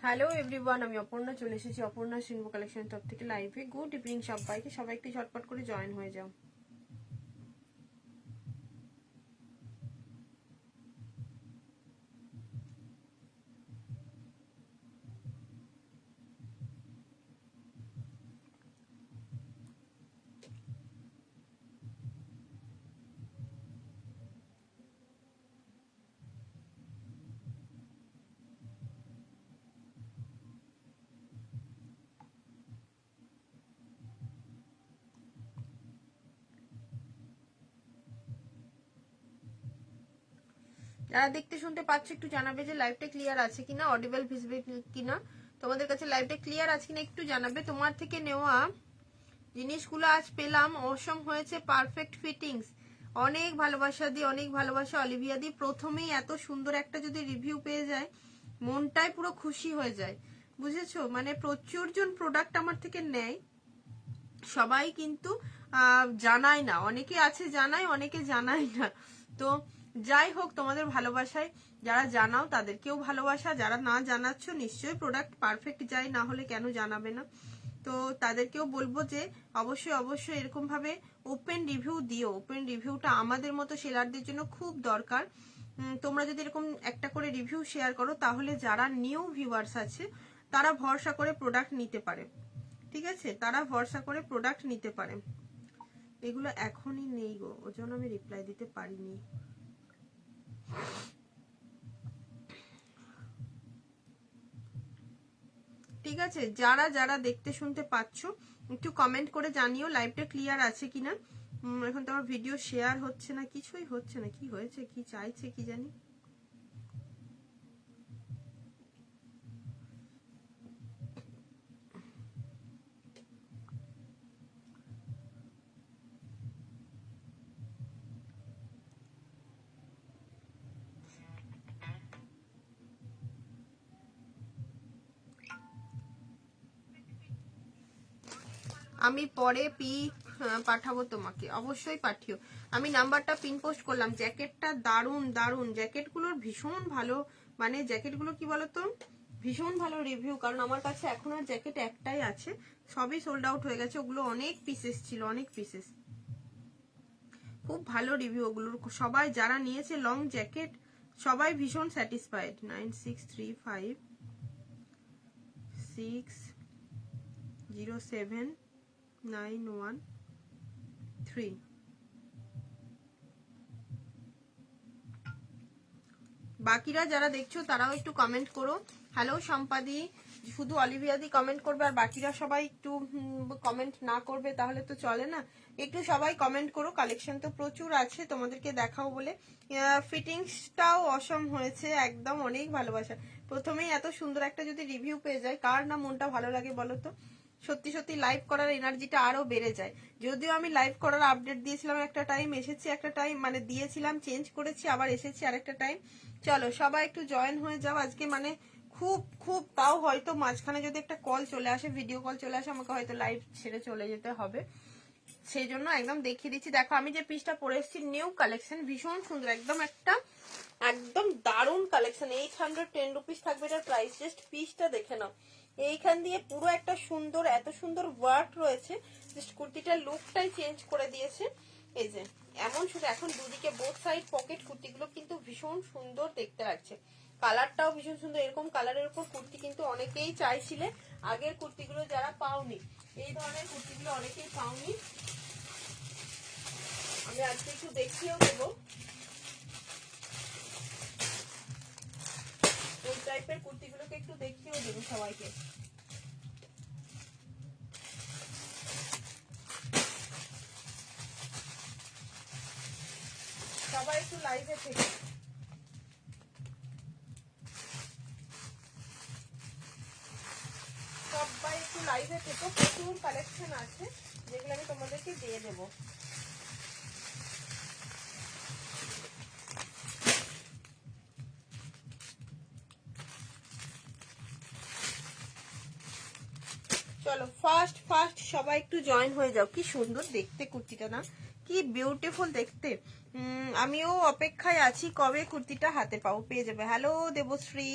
Hello everyone, আমি অপর্ণা চলে এসেছি অপর্ণা সিংহ কালেকশনের তরফ থেকে লাইভে। গুড ইভিনিং সবাইকে, সবাই একটু ঝটপট করে জয়েন হয়ে যাও। যারা দেখতে শুনতে পাচ্ছ একটু জানাবে যে লাইভটা ক্লিয়ার আছে কিনা, অডিবল ভিজিবল কিনা, তোমাদের কাছে লাইভটা ক্লিয়ার আছে কিনা একটু জানাবে। তোমার থেকে নেওয়া জিনিসগুলো আজ পেলাম, অসম হয়েছে, পারফেক্ট ফিটিংস, অনেক ভালোবাসা দিই, অনেক ভালোবাসা অলিভিয়া দি। প্রথমেই এত সুন্দর একটা যদি রিভিউ পেয়ে যায় মনটাই পুরো খুশি হয়ে যায়, বুঝেছো? মানে প্রচুর জন প্রোডাক্ট আমার থেকে নেয়, সবাই কিন্তু জানায় না, অনেকে আছে জানায়, অনেকে জানায় না। তো যাই হোক, তোমাদের ভালোবাসায় যারা জানাও তাদেরকেও ভালোবাসা, যারা না জানাচ্ছ নিশ্চয়ই প্রোডাক্ট পারফেক্ট যায়, না হলে কেন জানাবে না? তো তাদেরকেও বলবো যে অবশ্যই অবশ্যই এরকম ভাবে ওপেন রিভিউ দিও। ওপেন রিভিউটা আমাদের মতো সেলারদের জন্য খুব দরকার। তোমরা যদি এরকম একটা করে রিভিউ শেয়ার করো তাহলে যারা নিউ ভিউয়ার্স আছে তারা ভরসা করে প্রোডাক্ট নিতে পারে, ঠিক আছে? তারা ভরসা করে প্রোডাক্ট নিতে পারে। এগুলো এখনই নেই গো, ওই জন্য আমি রিপ্লাই দিতে পারিনি। ঠিক আছে, যারা যারা দেখতে শুনতে পাচ্ছ একটু কমেন্ট করে জানিও লাইভটা ক্লিয়ার আছে কিনা। এখন তো আমার ভিডিও শেয়ার হচ্ছে না, কিছুই হচ্ছে না, কি হয়েছে, কি চাইছে কি জানি। আমি পরে পিক পাঠাবো তোমাকে, অবশ্যই পাঠিও। আমি নাম্বারটা পিন পোস্ট করলাম। জ্যাকেটটা দারুন দারুন, জ্যাকেটগুলোর ভীষণ ভালো, মানে জ্যাকেটগুলো কি বলতো ভীষণ ভালো রিভিউ। কারণ আমার কাছে এখন আর জ্যাকেট একটাই আছে, সবই সোল্ড আউট হয়ে গেছে। ওগুলো অনেক পিসেস ছিল, অনেক পিসেস, খুব ভালো রিভিউ ওগুলোর। সবাই যারা নিয়েছে লং জ্যাকেট সবাই ভীষণ স্যাটিসফাইড। 9635607913। বাকিরা যারা দেখছো তারাও একটু কমেন্ট করো। হ্যালো সম্পাদি, শুধু অলিভিয়া দি কমেন্ট করবে আর বাকিরা সবাই একটু কমেন্ট না করবে তাহলে তো চলে না। একটু সবাই কমেন্ট করো, কালেকশন তো প্রচুর আছে তোমাদেরকে দেখাও বলে। ফিটিংসটাও অসম হয়েছে একদম, অনেক ভালোবাসা। প্রথমেই এত সুন্দর একটা যদি রিভিউ পেয়ে যায় কার না মনটা ভালো লাগে বলো তো? সত্যি সত্যি লাইভ করার এনার্জিটা আরো বেড়ে যায়। যদিও আমি লাইভ করার আপডেট দিয়েছিলাম একটা টাইম, এসেছি একটা টাইম, মানে দিয়েছিলাম চেঞ্জ করেছি আবার এসেছি আরেকটা টাইম। চলো সবাই একটু জয়েন হয়ে যাও আজকে, মানে খুব খুব, তাও হয়তো মাঝখানে যদি একটা কল চলে আসে, ভিডিও কল চলে আসে, আমাকে হয়তো লাইভ ছেড়ে চলে যেতে হবে, সেই জন্য একদম দেখিয়ে দিচ্ছি। দেখো আমি যে পিসটা পরে এসেছি, নিউ কালেকশন, ভীষণ সুন্দর, একদম একটা একদম দারুণ কালেকশন। 810 রুপিস থাকবে এটার প্রাইস। জাস্ট পিসটা দেখে নাও, এইখান দিয়ে পুরো একটা সুন্দর, এত সুন্দর ওয়ার্ক রয়েছে, জাস্ট কুর্তিটার লুকটাই চেঞ্জ করে দিয়েছে। এই যে এমন শুধু এখন দুদিকে বোথ সাইড পকেট, কুর্তিগুলো কিন্তু ভীষণ সুন্দর দেখতে লাগছে, কালারটাও ভীষণ সুন্দর। এরকম কালারের উপর কুর্তি কিন্তু অনেকেই চাইছিলে, আগের কুর্তিগুলো যারা পাওনি, এই ধরনের কুর্তিগুলো অনেকেই পাওনি। আমি আজকে একটু দেখিয়েও দেবো এই টাইপের কুর্তিগুলোকে, একটু দেখিয়েও দেবো সবাইকে। সবাই একটু লাইভে থেকে, সবাই একটু লাইভে থেকে, প্রচুর কালেকশন আছে যেগুলো আমি তোমাদেরকে দিয়ে দেবো। চলো ফার্স্ট ফার্স্ট সবাই একটু জয়েন হয়ে যাও। কি সুন্দর দেখতে কুর্তিটা না, কি বিউটিফুল দেখতে। আমিও অপেক্ষায় আছি কবে কুর্তিটা হাতে পাবো। পেয়ে যাবে। হ্যালো দেবশ্রী,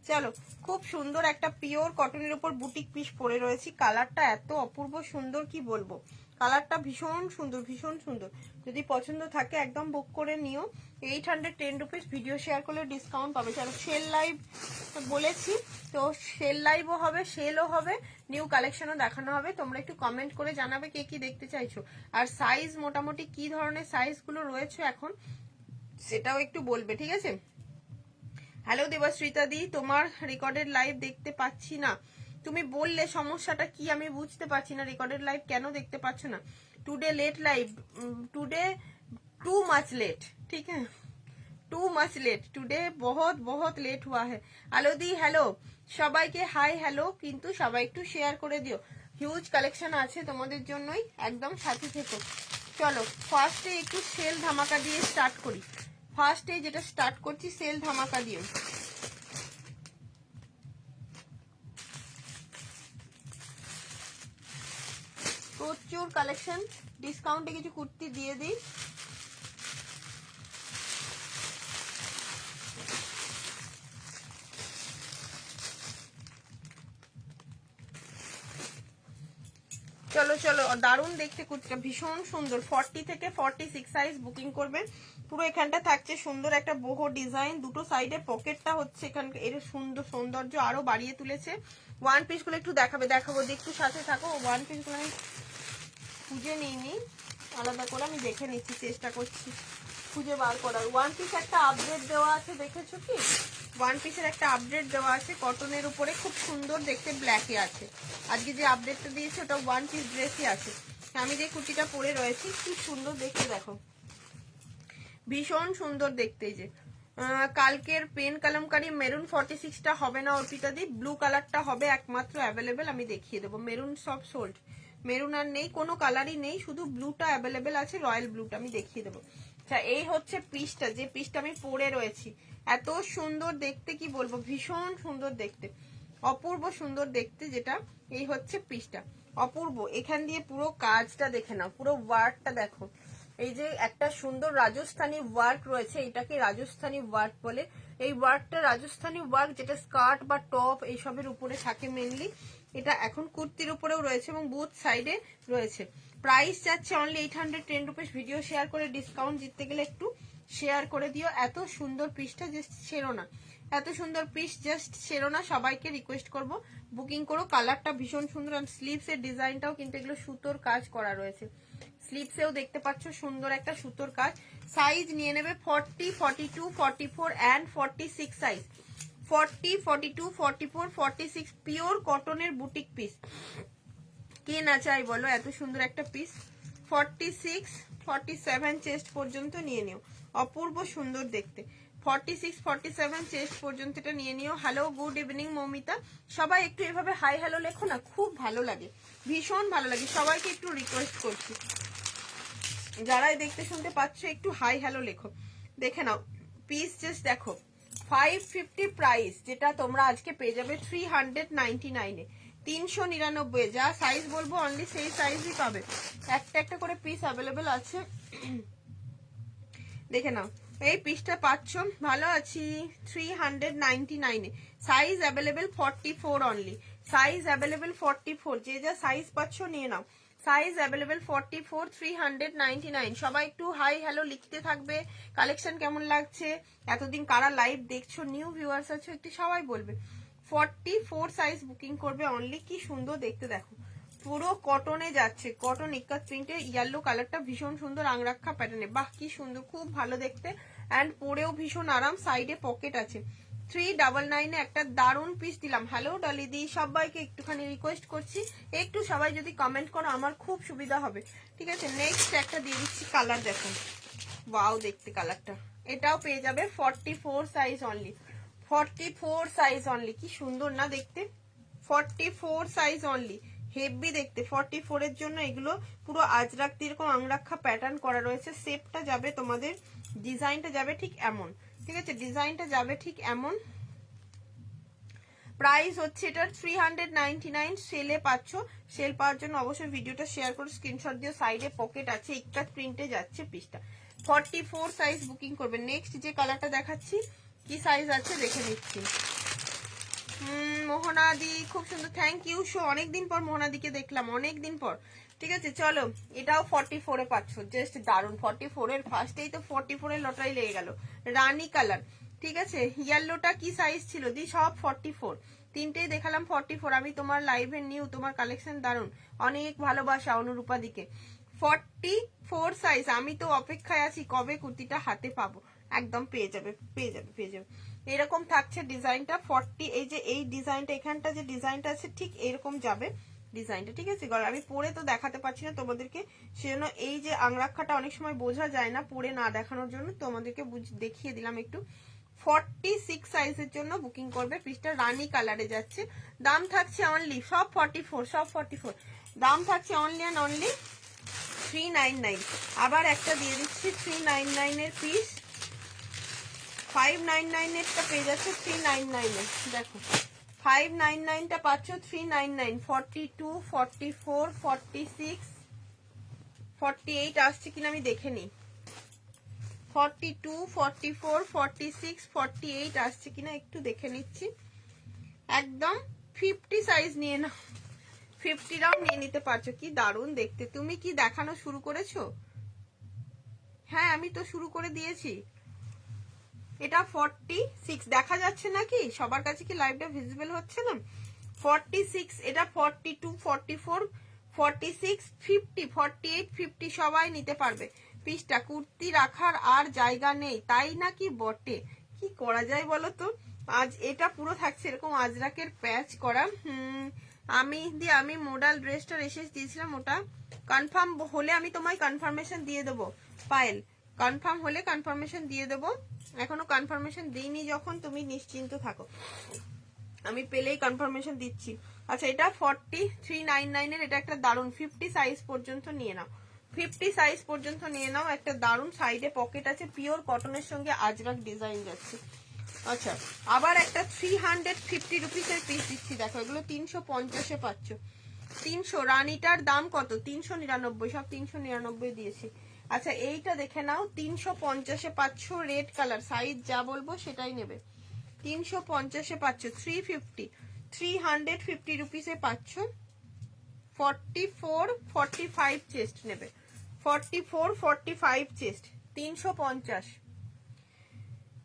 চলো, খুব সুন্দর একটা পিওর কটনের উপর বুটিক পিস পরে রয়েছি। কালারটা এত অপূর্ব সুন্দর কি বলবো, কালারটা ভীষণ সুন্দর, ভীষণ সুন্দর। যদি পছন্দ থাকে একদম বুক করে নিও। 810 রুপিস, ভিডিও শেয়ার করলে ডিসকাউন্ট পাবে। চলো, সেল লাইভ বলেছি তো, সেল লাইভও হবে, সেলও হবে, নিউ কালেকশনও দেখানো হবে। তোমরা একটু কমেন্ট করে জানাবে কে কি দেখতে চাইছো, আর সাইজ মোটামুটি কি ধরনের সাইজগুলো রয়েছে এখন সেটাও একটু বলবে, ঠিক আছে? হ্যালো দেবশ্রীতা দি, তোমার রেকর্ডেড লাইভ দেখতে পাচ্ছি না। তুমি বললে সমস্যাটা কি আমি বুঝতে পারছি না, রেকর্ডেড লাইভ কেন দেখতে পাচ্ছ না? Today late live, today too much late, ठीक है, टू मच लेट, टुडे बहुत बहुत लेट हुआ है। আলো দি হ্যালো, সবাইকে হাই হ্যালো, কিন্তু সবাই একটু শেয়ার করে দিও। হিউজ কালেকশন আছে তোমাদের জন্যই, একদম সাথে থেকো। চলো, ফার্স্টে একটু সেল ধামাকা দিয়ে স্টার্ট করি। ফার্স্টে যেটা স্টার্ট করছি সেল ধামাকা দিয়ে। প্রচুর কালেকশন, ডিসকাউন্টে কিছু কুর্তি দিয়ে দিই। চলো চলো, দারুণ দেখতে কুর্তিটা, ভীষণ সুন্দর। 40 থেকে 46 সাইজ বুকিং করবে। পুরো এখানটা থাকছে সুন্দর একটা বহু ডিজাইন, দুটো সাইডে পকেটটা হচ্ছে এখানকার, এর সুন্দর সৌন্দর্য আরো বাড়িয়ে তুলেছে। ওয়ান পিস গুলো একটু দেখাবো, একটু সাথে থাকো। ওয়ান পিস গুলো আমি খুঁজে নিইনি আলাদা করে, আমি দেখে নিচ্ছি, চেষ্টা করছি খুঁজে বার করার। ওয়ান পিস একটা আপডেট দেওয়া আছে, দেখেছো কি? ওয়ান পিসের একটা আপডেট দেওয়া আছে কটনের উপরে, খুব সুন্দর দেখতে, ব্ল্যাকে আছে। আজকে যে আপডেটটা দিয়েছে ওটা ওয়ান পিস ড্রেসই আছে। আমি যে কুর্তিটা পরে রয়েছি কি সুন্দর দেখতে, দেখো ভীষণ সুন্দর দেখতে। যে কালকের পেন কালামকারি মেরুন 46টা হবে না অর্পিতা দি, ব্লু কালারটা হবে একমাত্র অ্যাভেলেবেল, আমি দেখিয়ে দেবো। মেরুন সব সোল্ড, মেরুন আর নেই, কোনো কালারই নেই, শুধু ব্লুটা অ্যাভেলেবেল আছে, রয়্যাল ব্লুটা আমি দেখিয়ে দেবো। আচ্ছা, এই হচ্ছে পিসটা, যে পিসটা আমি পরে রয়েছি, এত সুন্দর দেখতে কি বলবো, ভীষণ সুন্দর দেখতে, অপূর্ব সুন্দর দেখতে। যেটা এই হচ্ছে পিসটা, অপূর্ব। এখান দিয়ে পুরো কাজটা দেখে নাও, পুরো ওয়ার্কটা দেখো। এই যে একটা সুন্দর রাজস্থানী ওয়ার্ক রয়েছে, এটাকে রাজস্থানী ওয়ার্ক বলে। এই ওয়ার্কটা রাজস্থানী ওয়ার্ক, যেটা স্কার্ট বা টপ এইসবের উপরে থাকে মেনলি, এটা এখন কুর্তির উপরেও রয়েছে এবং বুথ সাইডে রয়েছে। প্রাইস যাচ্ছে অনলি 810 রুপিস। ভিডিও শেয়ার করে ডিসকাউন্ট জিততে গেলে একটু শেয়ার করে দিও। এত সুন্দর পিসটা জাস্ট ছেড়ো না, এত সুন্দর পিস জাস্ট ছেড়ো না, সবাইকে রিকোয়েস্ট করব বুকিং করো। কালারটা ভীষণ সুন্দর, আর স্লিভস এর ডিজাইনটাও কিন্তু এগুলো সুতোর কাজ করা রয়েছে। স্লিভসেও দেখতে পাচ্ছ সুন্দর একটা সুতোর কাজ। সাইজ নিয়ে নেবে 40, 42, 44 অ্যান্ড 46 সাইজ। 40, 42, 44, 46 পিওর কটনের বুটিক পিস। কে না চাই বলো এত সুন্দর একটা পিস। 46, 47 চেস্ট পর্যন্ত নিয়ে নিও, অপূর্ব সুন্দর দেখতে। 46, 47 চেস্ট পর্যন্ত এটা নিয়ে নিও। Hello, good evening Moumita. সবাই একটু এভাবে হাই হ্যালো লেখো না, খুব ভালো লাগে, ভীষণ ভালো লাগে। সবাইকে একটু রিকোয়েস্ট করছি, যারাই দেখতে শুনতে পাচ্ছ একটু হাই হ্যালো লেখো। দেখে নাও পিস, জাস্ট দেখো। 550 প্রাইস, যেটা তোমরা আজকে পেয়ে যাবে 399 এ, 399। যা সাইজ বলবো অনলি সেই সাইজই পাবে, একটা একটা করে পিস অ্যাভেলেবেল আছে। দেখে নাও, এই পিসটা পাচ্ছ, ভালো আছি, 399 এ। Size available 44 only, size available 44। যে যা সাইজ পাচ্ছ নিয়ে নাও, সাইজ অ্যাভেলেবেল 44, 399। সবাই একটু হাই হ্যালো লিখতে থাকবে, কালেকশন কেমন লাগছে, এতদিন কারা লাইভ দেখছো, নিউ ভিউয়ার্স আছো, একটু সবাই বলবে। 44 সাইজ বুকিং করবে অনলি। কি সুন্দর দেখতে দেখো, পুরো কটনে যাচ্ছে, কটন ইক্কাত প্রিন্টে, ইয়েলো কালারটা ভীষণ সুন্দর, আংরাক্ষা প্যাটার্নে, বাহ কি সুন্দর, খুব ভালো দেখতে। অ্যান্ড পরেও ভীষণ আরাম, সাইডে পকেট আছে। 399 এ একটা দারুণ পিস দিলাম। হ্যালো ডলিদি, সবাইকে একটুখানি রিকোয়েস্ট করছি, একটু সবাই যদি কমেন্ট করো আমার খুব সুবিধা হবে, ঠিক আছে? নেক্সট একটা দিয়ে দিচ্ছি, কালার দেখুন, ওয়াও দেখতে কালারটা। এটাও পেয়ে যাবে 44 সাইজ অনলি, 44 সাইজ অনলি। কি সুন্দর না দেখতে, 44 সাইজ অনলি, হেভি দেখতে। 44 এর জন্য এগুলো পুরো আজরাক এরকম আংরাক্ষা প্যাটার্ন করা রয়েছে। শেপটা যাবে তোমাদের, ডিজাইনটা যাবে ঠিক এমন, ঠিক আছে? ডিজাইনটা যাবে ঠিক এমন। প্রাইস হচ্ছে এটার 399, সেলে পাচ্ছ। সেল পাওয়ার জন্য অবশ্যই ভিডিওটা শেয়ার করে স্ক্রিনশট দিও। সাইডে পকেট আছে, ইক্কাত প্রিন্টে যাচ্ছে পিসটা। 44 সাইজ বুকিং করবে। নেক্সট যে কালারটা দেখাচ্ছি, কি সাইজ আছে দেখে নিচ্ছি। মোহনাদি খুব সুন্দর, থ্যাংক ইউ শো, অনেকদিন পর মোহনাদিকে দেখলাম, অনেকদিন পর। ঠিক আছে চলো, এটাও 44 এ পাচ্ছ, জাস্ট দারুন। 44 এর ফার্স্টেই তো 44 এর লটারি লেগে গেল, রানী কালার। ঠিক আছে, ইয়েলোটা কি সাইজ ছিল দি? সব 44, তিনটেই দেখালাম 44। আমি তোমার লাইভে নিউ, তোমার কালেকশন দারুন, অনেক ভালোবাসা অনুরূপা দিকে। 44 সাইজ, আমি তো অপেক্ষায় আছি কবে কুর্তিটা হাতে পাবো। একদম পেয়ে যাবে, পেয়ে যাবে, পেয়ে যাবে। এরকম থাকছে ডিজাইনটা 40, এই যে এই ডিজাইনটা, এখানটা যে ডিজাইনটা আছে ঠিক এরকম যাবে ডিজাইনটা। ঠিক আছে, আমি পরে তো দেখাতে পারছি না তোমাদেরকে, সেজন্য এই যে আংরাক্ষাটা অনেক সময় বোঝা যায় না পরে না দেখানোর জন্য তোমাদেরকে দেখিয়ে দিলাম একটু। 46 সাইজের জন্য বুকিং করবে, পিসটা রানী কালারে যাচ্ছে। দাম থাকছে অনলি, সব 44, সব 44, দাম থাকছে অনলি অ্যান্ড অনলি 399। আবার একটা দিয়ে দিচ্ছি 399 এর পিস, 599 এরটা পেয়ে যাচ্ছে 399 এর। দেখো 599 টা পাচ্ছ 399। 42, 44, 46, 48 আসছে কিনা আমি দেখে নিই। 42, 44, 46, 48 আসছে কিনা একটু দেখে নিচ্ছি। একদম 50 সাইজ নিয়ে নাও, 50টাও নিয়ে নিতে পারছো। কি দারুণ দেখতে। তুমি কি দেখানো শুরু করেছো? হ্যাঁ আমি তো শুরু করে দিয়েছি। এটা 46 দেখা যাচ্ছে নাকি সবার কাছে? কি লাইভটা ভিজিবল হচ্ছে না? 46, এটা 42, 44, 46, 50, 48, 50 সবাই নিতে পারবে পিসটা। কুর্তি রাখার আর জায়গা নেই, তাই নাকি বটে? কি করা যায় বলো তো? আজ এটা পুরো থাকছে এরকম আজরাকের প্যাচ করা। আমি মডাল ড্রেসটা এসে দিয়েছিলাম, ওটা কনফার্ম হলে আমি তোমায় কনফার্মেশন দিয়ে দেবো পায়েল, কনফার্ম হলে কনফার্মেশন দিয়ে দেবো। এখনো কনফার্মেশন দিইনি, যখন তুমি নিশ্চিন্ত থাকো, আমি পেলেই কনফার্মেশন দিচ্ছি। আচ্ছা এটা 4399 এর, এটা একটা দারুন 50 সাইজ পর্যন্ত নিয়ে নাও, 50 সাইজ পর্যন্ত নিয়ে নাও। একটা দারুন সাইডে পকেট আছে, পিওর কটনের সঙ্গে আজরাক ডিজাইন যাচ্ছে। আচ্ছা আবার একটা 350 রুপিসের পিস দিচ্ছি, দেখো এগুলো 350 এ পাচ্ছ। 300, রানীটার দাম কত? 399, সব 399 দিয়েছি। আচ্ছা এইটা দেখে নাও, 350 এ পাচ্ছ, রেড কালার, সাইজ যা বলবো সেটাই নেবে। 350 এ পাচ্ছ, 350 রুপিসে পাচ্ছ। 44, 45 চেস্ট নেবে, 44, 45 চেস্ট, 350,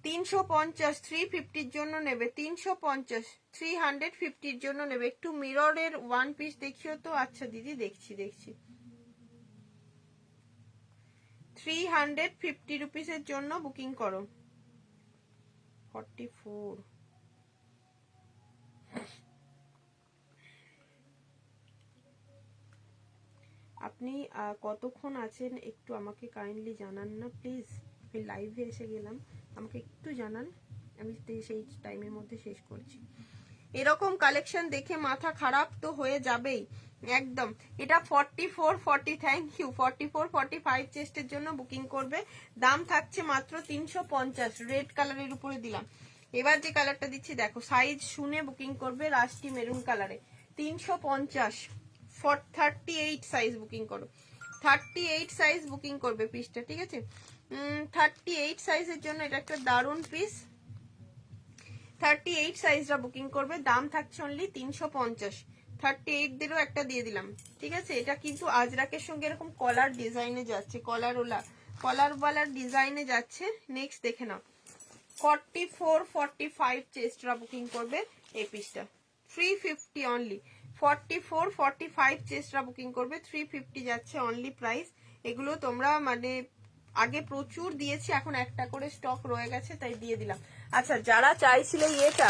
350, 350 জন্য নেবে, 350, 350 জন্য নেবে। একটু মিররের ওয়ান পিস দেখিও তো। আচ্ছা দিদি দেখছি 350 রুপিসের জন্য বুকিং করো। 44, আপনি কতক্ষণ আছেন একটু আমাকে কাইন্ডলি জানান না প্লিজ। আমি লাইভে এসে গেলাম, আমাকে একটু জানান, আমি সেই টাইমের মধ্যে শেষ করছি। এরকম কালেকশন দেখে মাথা খারাপ তো হয়ে যাবেই একদম। এটা 44, 40, থ্যাংক ইউ। 44, 45 চেস্টের জন্য বুকিং করবে, দাম থাকছে মাত্র 350। রেড কালারের উপরে দিলাম। এবার যে কালারটা দিচ্ছি দেখো, সাইজ শুনে বুকিং করবে, রাস্টি মেরুন কালারে, 350। 38 সাইজ বুকিং করো, 38 সাইজ বুকিং করবে পিসটা। ঠিক আছে, 38 সাইজের জন্য এটা একটা দারুন পিস। 38 সাইজটা বুকিং করবে, দাম থাকছে অনলি 350। 38 দিলেও একটা দিয়ে দিলাম। ঠিক আছে, এটা কিন্তু আজরাকের সঙ্গে এরকম কলার ডিজাইনে যাচ্ছে, কলারওয়ালার ডিজাইনে যাচ্ছে। নেক্সট দেখে নাও, 44, 45 চেস্টরা বুকিং করবে এই পিসটা, 350 অনলি। 44, 45 চেস্টরা বুকিং করবে, 350 যাচ্ছে অনলি প্রাইস। এগুলো তোমরা মানে আগে প্রচুর দিয়েছি, এখন একটা করে স্টক রয়ে গেছে তাই দিয়ে দিলাম। আচ্ছা যারা চাইছিলে এটা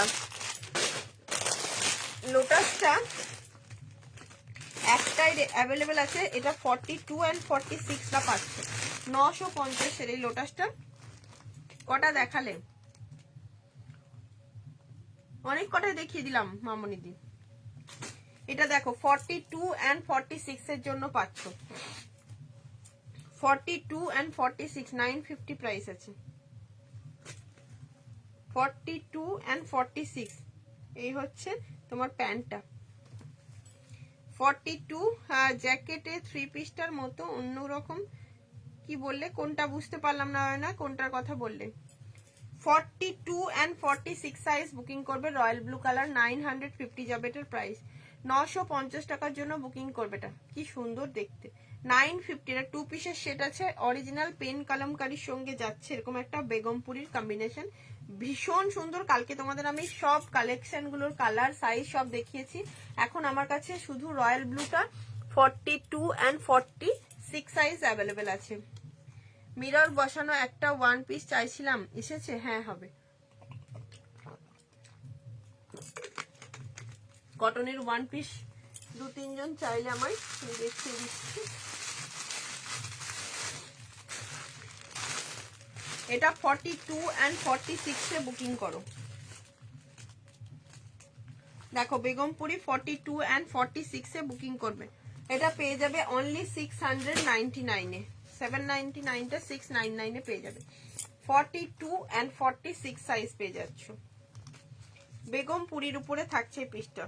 লোটাসটা একটাই অ্যাভেলেবেল আছে, এটা 42 and 46টা পাচ্ছে 950 এর এই লোটাসটা। কটা দেখালে? অনেক কটাই দেখিয়ে দিলাম মামনিদি। এটা দেখো 42 and 46 এর জন্য পাচ্ছ, 42 and 46, 950 প্রাইস আছে। 42 and 46 এই হচ্ছে তোমার প্যান্টটা। 42 জ্যাকেটে 3 পিসটার মতো অন্যরকম। কি বললে? কোনটা বুঝতে পারলাম না, কোনটার কথা বললে? 42 and 46 সাইজ বুকিং করবে, রয়্যাল ব্লু কালার, 950 যাবে এটার প্রাইস। 950 টাকার জন্য বুকিং করবে। এটা কি সুন্দর দেখতে, 950। এটা 2 পিসের সেট আছে, অরিজিনাল পেন কলমকারীর সঙ্গে যাচ্ছে এরকম একটা বেগমপুরির কম্বিনেশন, ভীষণ সুন্দর। কালকে তোমাদের আমি সব কালেকশন গুলোর কালার সাইজ সব দেখিয়েছি। এখন আমার কাছে শুধু রয়্যাল ব্লুটা 42 and 46 সাইজ অ্যাভেলেবেল আছে। মিরর বসানো একটা 1 পিস চাইছিলাম, এসেছে? হ্যাঁ হবে। কটনের 1 পিস 2-3 জন চাইলে আমায় দেখিয়ে দিচ্ছি। এটা 42 and 46 এ বুকিং করো। দেখো বেগমপুরি 42 and 46 এ বুকিং করবে। এটা পেয়ে যাবে অনলি 699 এ, 799 টা 699 এ পেয়ে যাবে। 42 and 46 সাইজ পেয়ে যাচ্ছ। বেগমপুরির উপরে থাকছে এই পিসটা,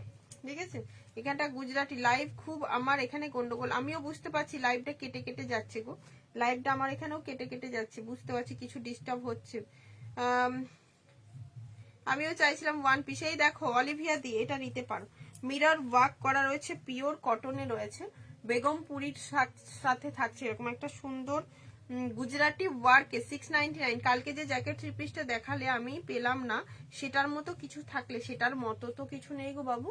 ঠিক আছে? এখানটা গুজরাটি লাইভ খুব আমার এখানে গন্ডগোল, আমিও বুঝতে পারছি লাইভটা কেটে কেটে যাচ্ছে গো, লাইভটা আমার এখানেও কেটে কেটে যাচ্ছে, বুঝতে পারছি কিছু ডিস্টার্ব হচ্ছে। আমিও চাইছিলাম 1 পিস। এই দেখো অলিভিয়া দিয়ে এটা নিতে পারো, মিরর ওয়ার্ক করা রয়েছে, পিওর কটনে রয়েছে, বেগমপুরির সাথে থাকছে এরকম একটা সুন্দর গুজরাটি ওয়ার্কে 699। কালকে যে জ্যাকেট 3 পিসটা দেখালে আমি পেলাম না, সেটার মতো কিছু থাকলে, সেটার মতো তো কিছু নেই গো বাবু,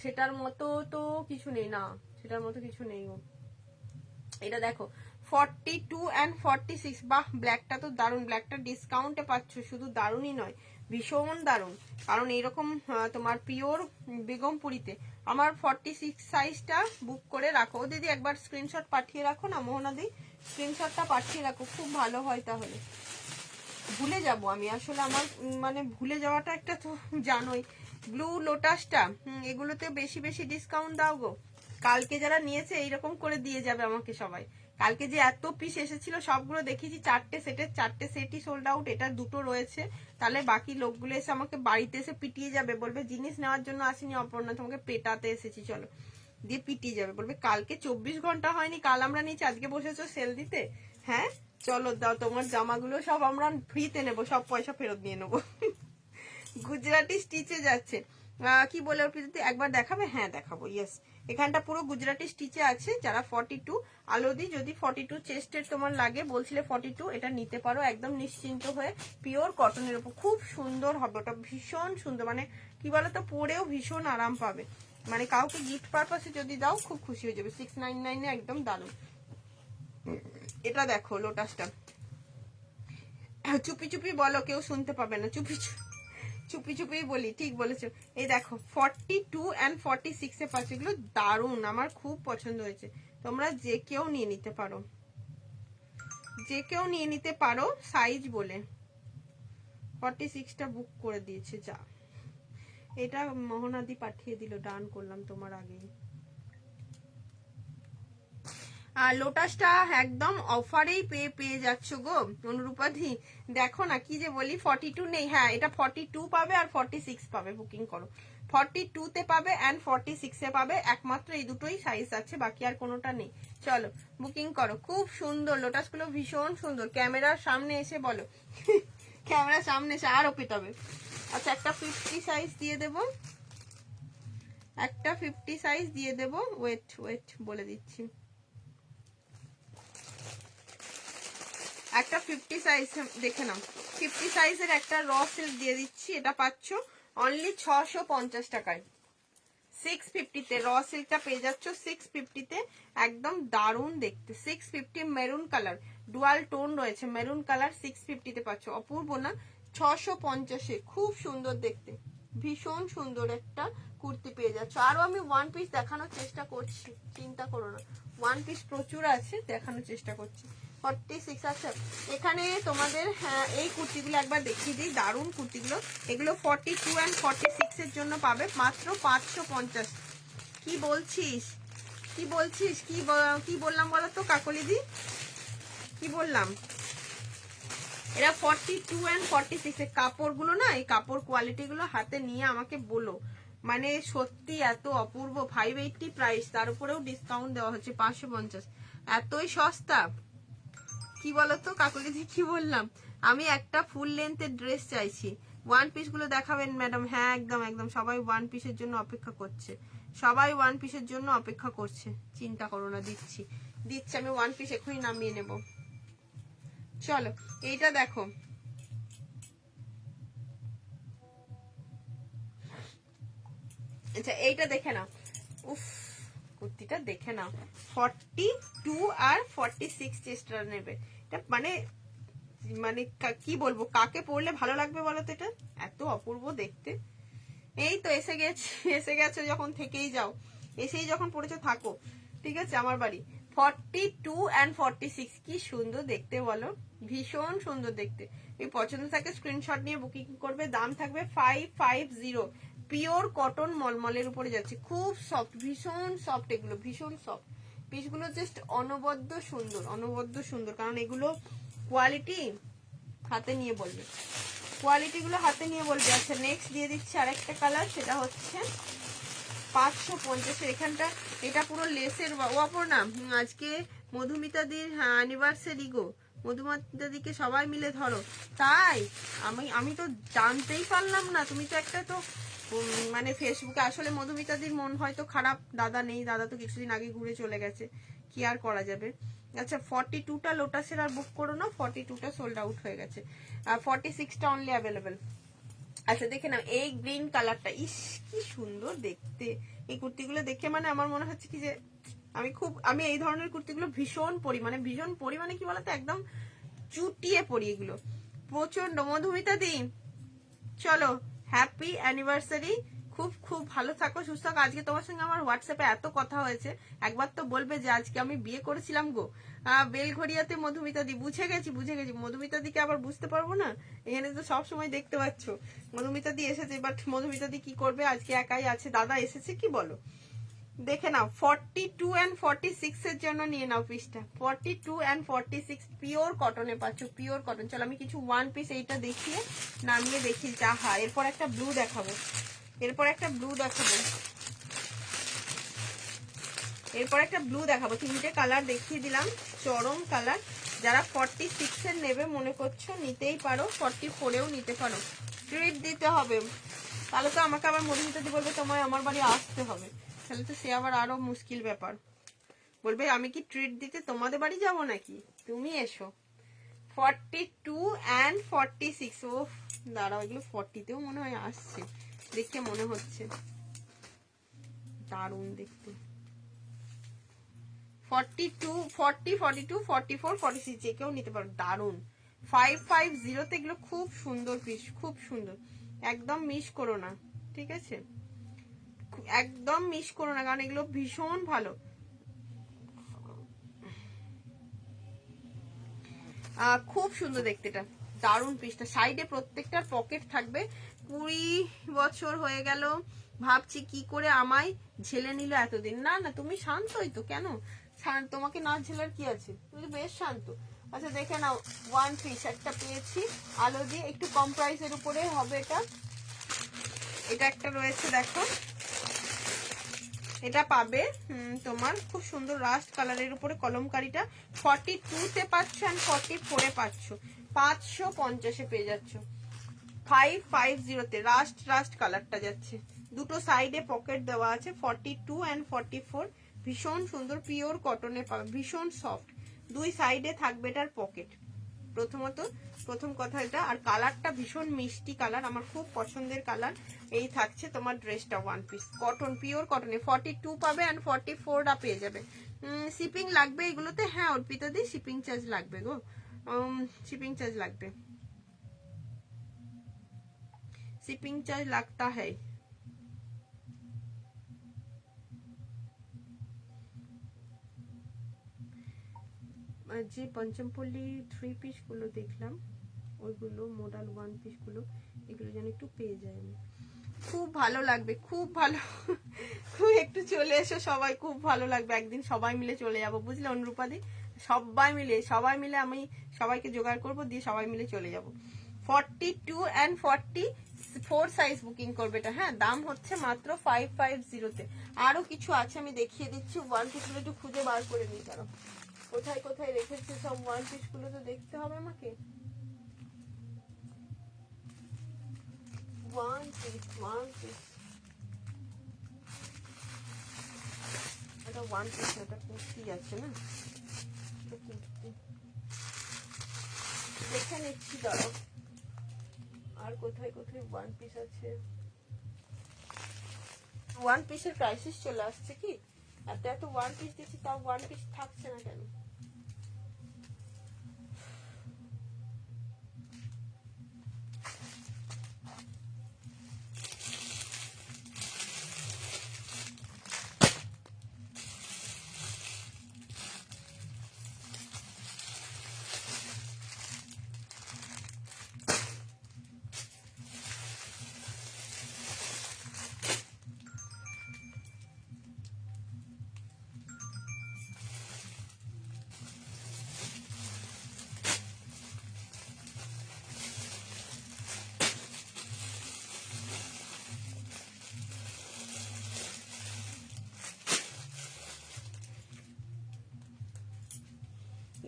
সেটার মতো তো কিছু নেই না, সেটার মতো কিছু নেই গো। এটা দেখো 42 and 46, বাহ ব্ল্যাকটা তো দারুন, ব্ল্যাকটা ডিসকাউন্টে পাচ্ছ, শুধু দারুনই নয় ভীষণ দারুন, কারণ এরকম তোমার পিওর বেগমপুরিতে। আমার 46 সাইজটা বুক করে রাখো। ও দিদি একবার স্ক্রিনশট পাঠিয়ে রাখো না, মোহনাদি স্ক্রিনশটটা পাঠিয়ে রাখো, খুব ভালো হয়, তাহলে ভুলে যাব আমি আসলে, আমার মানে ভুলে যাওয়াটা একটা তো জানোই। ব্লু লোটাসটা এগুলোতে বেশি বেশি ডিসকাউন্ট দাও গো, কালকে যারা নিয়েছে এইরকম করে দিয়ে যাবে আমাকে সবাই। কালকে যে এত পিস এসেছিল সবগুলো দেখিয়েছি, 4টে সেটের 4টে সেটই সোল্ড আউট, এটা 2টো রয়েছে। তাহলে বাকি লোকগুলো এসে আমাকে বাড়িতে এসে পিটিয়ে যাবে, বলবে জিনিস নেওয়ার জন্য আসেনি অপর্ণা, তোমাকে পেটাতে এসেছি চলো, দিয়ে পিটিয়ে যাবে, বলবে কালকে 24 ঘন্টা হয়নি, কাল আমরা নিয়েছি, আজকে বসেছো সেল দিতে। হ্যাঁ চলো দাও, তোমার জামাগুলো সব আমরা ফ্রিতে নেবো, সব পয়সা ফেরত নিয়ে নেবো। গুজরাটি স্টিচে যাচ্ছে, কি বলে অর্পিতা একবার দেখাবে? হ্যাঁ দেখাবো, ইয়েস। এখানটা পুরো গুজরাটি স্টিচে আছে। যারা 42 আলোদি, যদি 42 চেস্টের তোমার লাগে, বলছিলে 42, এটা নিতে পারো একদম নিশ্চিন্ত হয়ে, পিওর কটনের উপর, খুব সুন্দর হবে ওটা, ভীষণ সুন্দর, মানে কি বলতো পরেও ভীষণ আরাম পাবে, মানে কাউকে গিফট পারপাসে যদি দাও খুব খুশি হয়ে যাবে। 699 এ একদম দারুণ। এটা দেখো লোটাসটা, চুপি চুপি বলো, কেউ শুনতে পাবে না, চুপি চুপি চুপি বলি, ঠিক বলেছো। এই দেখো 42 and 46 এ পাচ্ছ, এগুলো দারুণ, আমার খুব পছন্দ হয়েছে। তোমরা যে কেউ নিয়ে নিতে পারো, যে কেউ নিয়ে নিতে পারো সাইজ বলে। 46টা বুক করে দিয়েছে, যা এটা মোহনাদি পাঠিয়ে দিল, ডান করলাম তোমার আগেই। আর লোটাসটা একদম অফারেই পেয়ে যাচ্ছ গো অনুরূপাধি, দেখো না কি যে বলি, 42 নেই, হ্যাঁ এটা 42 পাবে আর 46 পাবে, বুকিং করো। 42 তে পাবে এন্ড 46 এ পাবে, একমাত্র এই দুটোই সাইজ আছে, বাকি আর কোনোটা নেই। চলো বুকিং করো, খুব সুন্দর লোটাস গুলো, ভীষণ সুন্দর। ক্যামেরার সামনে এসে বলো, ক্যামেরার সামনে এসে আরো পেটাবে। আচ্ছা একটা 50 সাইজ দিয়ে দেবো, একটা 50 সাইজ দিয়ে দেবো, ওয়েট ওয়েট বলে দিচ্ছি। একটা 50 সাইজ দেখে নাও, 50 সাইজের একটা র সিল্ক দিয়ে দিচ্ছি, এটা পাচ্ছ অনলি 650 টাকায়। 650 তে র সিল্কটা পেয়ে যাচ্ছ, 650 তে একদম দারুণ দেখতে। 650 মেরুন কালার, ডুয়াল টোন রয়েছে, মেরুন কালার 650 তে পাচ্ছ, অপূর্ব না? 650 খুব সুন্দর দেখতে, ভীষণ সুন্দর একটা কুর্তি পেয়ে যাচ্ছ। আরো আমি 1 পিস দেখানোর চেষ্টা করছি, চিন্তা করো না, 1 পিস প্রচুর আছে, দেখানোর চেষ্টা করছি। 46 আছে এখানে তোমাদের। এই কুর্তিগুলো একবার দেখিয়ে দিই, দারুণ কুর্তিগুলো, এগুলো 42 and 46 এর জন্য পাবে মাত্র 550। কি বলছিস কি বলছিস, কি বললাম বলো তো কাকলিদি, কি বললাম? এরা 42 and 46 এর কাপড়গুলো না, এই কাপড় কোয়ালিটি গুলো হাতে নিয়ে আমাকে বলো, মানে সত্যি এত অপূর্ব। 580 প্রাইস, তার উপরেও ডিসকাউন্ট দেওয়া হচ্ছে 550, এতই সস্তা। কি বলতো কাকুলিদি, কি বললাম? আমি একটা ফুল লেন্থের ড্রেস চাইছি। ওয়ান পিস গুলো দেখাবেন ম্যাডাম? হ্যাঁ একদম একদম, সবাই ওয়ান পিসের জন্য অপেক্ষা করছে, সবাই ওয়ান পিসের জন্য অপেক্ষা করছে, চিন্তা করো না, দিচ্ছি দিচ্ছি, আমি ওয়ান পিস এখনই নামিয়ে নেব। চলো এইটা দেখো, আচ্ছা এইটা দেখে নাও, উফ কুর্তিটা দেখে নাও, 42 আর 46 চেষ্টা নেবে। এটা মানে মানে কি বলবো, কাকে পরলে ভালো লাগবে বলো তো, এটা এত অপূর্ব দেখতে। এই তো এসে গেছি, এসে গেছো যখন থেকেই যাও, এসেই যখন পড়েছো থাকো, ঠিক আছে। আমার বাড়ি 42 and 46, কি সুন্দর দেখতে বলো, ভীষণ সুন্দর দেখতে। এই পছন্দ থাকে স্ক্রিনশট নিয়ে বুকিং করবে। দাম থাকবে 550, পিওর কটন মলমলের উপরে যাচ্ছে, খুব সফট, ভীষণ সফট, এগুলো ভীষণ সফট পিসগুলো, জাস্ট অনবদ্য সুন্দর, অনবদ্য সুন্দর, কারণ এগুলো কোয়ালিটি হাতে নিয়ে বলবে, কোয়ালিটি গুলো হাতে নিয়ে বলবে। আচ্ছা নেক্সট দিয়ে দিচ্ছি আরেকটা কালার, সেটা হচ্ছে 550 এখানটা, এটা পুরো লেসের ওপর না। আজকে মধুমিতাদির অ্যানিভার্সারি গো, মধুমিতাদিকে সবাই মিলে ধরো, তাই আমি তো জানতেই পারলাম না। তুমি তো একটা তো মানে ফেসবুকে, আসলে মধুমিতাদির মন হয়তো খারাপ, দাদা নেই, দাদা তো কিছুদিন আগে ঘুরে চলে গেছে, কি আর করা যাবে। আচ্ছা 42টা লোটাসের আর বুক করো না, 42টা সোল্ড আউট হয়ে গেছে, 46টা অনলি অ্যাভেলেবেল। আচ্ছা দেখে নাও এই গ্রিন কালারটা, ইস কি সুন্দর দেখতে। এই কুর্তিগুলো দেখে মানে আমার মনে হচ্ছে কি যে আমি এই ধরনের কুর্তিগুলো ভীষণ পরিমাণে কি বলতো, একদম চুটিয়ে পরি এগুলো, প্রচন্ড। মধুমিতা দিন চলো, হ্যাপি অ্যানিভার্সারি, খুব খুব ভালো থাকো, সুস্থ থাকো। আজকে তোমার সঙ্গে আমার হোয়াটসঅ্যাপে এত কথা হয়েছে, একবার তো বলবে যে আজকে আমি বিয়ে করেছিলাম গো, বেলঘড়িয়াতে মধুমিতা দি। বুঝে গেছি মধুমিতা দিকে আবার বুঝতে পারবো না, এখানে তো সব সময় দেখতে পাচ্ছ মধুমিতা দি এসেছে, বাট মধুমিতা দি কি করবে, আজকে একাই আছে, দাদা এসেছে, কি বলো। দেখে নাও 42 and 46 এর জন্য নিয়ে নাও পিসটা, 42 and 46 পিওর কটনে পাচ্ছ, পিওর কটন। চলো আমি কিছু ওয়ান পিস এইটা দেখিয়ে নামিয়ে দেখি যাহা। এরপর একটা ব্লু দেখাবো, এরপর একটা ব্লু দেখাবো, তিনটে কালার দেখিয়ে দিলাম, চরম কালার। যারা 46 এর নেবে মনে করছো নিতেই পারো, 44এও নিতে পারো, ট্রিট দিতে হবে, তাহলে তো আমাকে আবার মধুমিতা দি বলবে তোমায় আমার বাড়ি আসতে হবে, তাহলে তো সে আবার আরো মুশকিল ব্যাপার, বলবে আমি কি ট্রিট দিতে তোমাদের বাড়ি যাব নাকি, তুমি এসো। 42 and 46, ও দাঁড়াও এগুলো 40তেও মনে হয় আসছে, দেখে মনে হচ্ছে দারুণ দেখতে। 42, 40, 42, 44, 46 যে কেউ নিতে পারো, দারুণ। 550 তে এগুলো খুব সুন্দর পিস, খুব সুন্দর, একদম মিস করো না, ঠিক আছে, একদম মিস করো না, কারণ এগুলো ভীষণ ভালো। খুব সুন্দর দেখতে, এটা দারুণ পিসটা, সাইডে প্রত্যেকটার পকেট থাকবে। 20 বছর হয়ে গেল, ভাবছি কি করে আমায় ঝেলে নিল এতদিন। না না তুমি শান্তই তো, কেন তোমাকে না ঝেলার কি আছে, তুমি বেশ শান্ত। আচ্ছা দেখে নাও ওয়ান পিস একটা পেয়েছি আলো দিয়ে, একটু কম প্রাইসের উপরে হবে এটা, এটা একটা রয়েছে দেখো, এটা পাবে তোমার খুব সুন্দর রাস্ট কালারের উপরে কলমকারিটা, 42 তে পাচ্ছ আর 44 এ পাচ্ছ, 550 পেয়ে যাচ্ছ, 550 তে রাস্ট কালারটা যাচ্ছে, দুটো সাইডে পকেট দেওয়া আছে, 42 and 44 ভীষণ সুন্দর পিওর কটনে পাবে, ভীষণ সফট, দুই সাইডে থাকবে এটার পকেট। প্রথম কথা এটা, আর কালারটা ভীষণ মিষ্টি কালার, আমার খুব পছন্দের কালার। এই থাকছে তোমার ড্রেসটা ওয়ান পিস কটন, পিওর কটনে, 42 পাবে আর 44টা পেয়ে যাবে। শিপিং লাগবে এগুলোতে, হ্যাঁ অর্পিতা দি শিপিং চার্জ লাগবে গো, শিপিং চার্জ লাগবে, শিপিং চার্জ লাগতা है। যে পঞ্চমপল্লী 3 পিস গুলো দেখলাম, ওইগুলো মডাল ওয়ান পিস গুলো, এগুলো যেন একটু পেয়ে যায়, আমি খুব ভালো লাগবে, খুব ভালো, খুব একটু চলে এসো সবাই, খুব ভালো লাগবে, একদিন সবাই মিলে চলে যাবো, বুঝলে অনুরূপাদি, সবাই মিলে আমি সবাইকে জোগাড় করবো, দিয়ে সবাই মিলে চলে যাব। 42 and 44 সাইজ বুকিং করবে এটা, হ্যাঁ দাম হচ্ছে মাত্র 550 তে। আরো কিছু আছে আমি দেখিয়ে দিচ্ছি, ওয়ান পিস গুলো একটু খুঁজে বার করে নিই, কারণ কোথায় রেখেছে সব ওয়ান পিস গুলো তো দেখতে হবে আমাকে। ওয়ান পিস এটা ওয়ান পিস, এটা কুর্তি আছে না, কুর্তি দেখে নিচ্ছি দাঁড়াও। আর কোথায় কোথায় ওয়ান পিস আছে? ওয়ান পিসের ক্রাইসিস চলে আসছে কি? এত ওয়ান পিস দিচ্ছি তাও ওয়ান পিস থাকছে না কেন?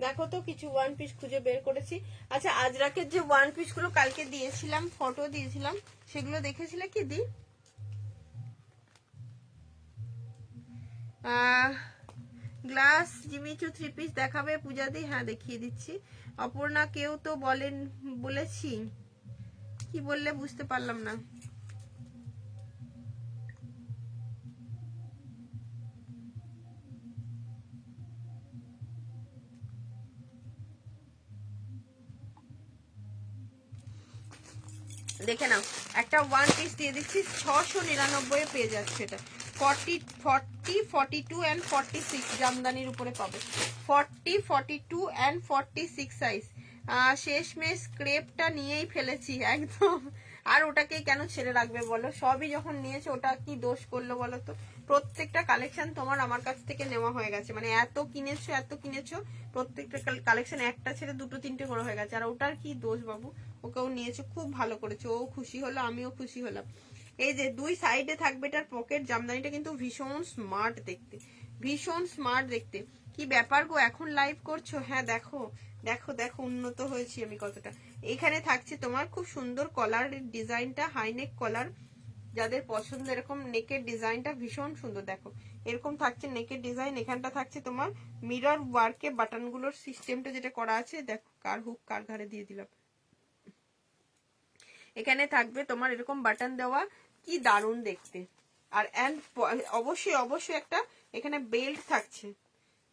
দেখো তো কিছু ওয়ান পিস খুঁজে বের করেছি। আচ্ছা, আজরাকের যে ওয়ান পিস গুলো কালকে দিয়েছিলাম, ফটো দিয়েছিলাম, সেগুলো দেখেছিলে কি দি? গ্লাস জিমিচু থ্রি পিস দেখাবে পূজা দি? হ্যাঁ দেখিয়ে দিচ্ছি। অপর্ণা কেউ তো বলেছি, কি বললে বুঝতে পারলাম না। দেখে নাও, একটা ওয়ান পিস দিয়ে দিচ্ছি 699 পেয়ে যাচ্ছে। এটা 40, 42 and 46 জামদানির উপরে পাবে। 40, 42 and 46 সাইজ। শেষমেশ ক্রেপটা নিয়েই ফেলেছি একদম। আর ওটাকে কেন ছেড়ে রাখবে বলো? সবই যখন নিয়েছে ওটা কি দোষ করলো বলো তো? প্রত্যেকটা কালেকশন তোমার আমার কাছ থেকে নেওয়া হয়ে গেছে, মানে এত কিনেছো, প্রত্যেকটা কালেকশন একটা ছেড়ে দুটো তিনটে করে হয়ে গেছে। আর ওটার কি দোষ বাবু? ওকেও নিয়েছে, খুব ভালো করেছে, ও খুশি হলো, আমিও খুশি হলাম। এই যে দুই সাইডে থাকবে এটার পকেট। জামদানিটা কিন্তু ভীষণ স্মার্ট দেখতে, ভীষণ স্মার্ট দেখতে। কি ব্যাপার গো, এখন লাইভ করছো? হ্যাঁ দেখো দেখো দেখো, উন্নত হয়েছি আমি কতটা। এখানে থাকছে তোমার খুব সুন্দর কলার ডিজাইনটা, হাইনেক কলার, যাদের পছন্দ এরকম নেকের ডিজাইনটা ভীষণ সুন্দর। দেখো এরকম থাকছে নেকের ডিজাইন। এখানটা থাকছে তোমার মিরর ওয়ার্কে বাটনগুলোর সিস্টেমটা যেটা করা আছে, দেখো কার হুক কার ঘাড়ে দিয়ে দিলাম। এখানে থাকবে তোমার এরকম বাটন দেওয়া, কি দারুণ দেখতে। আর অবশ্যই একটা এখানে বেল্ট থাকছে,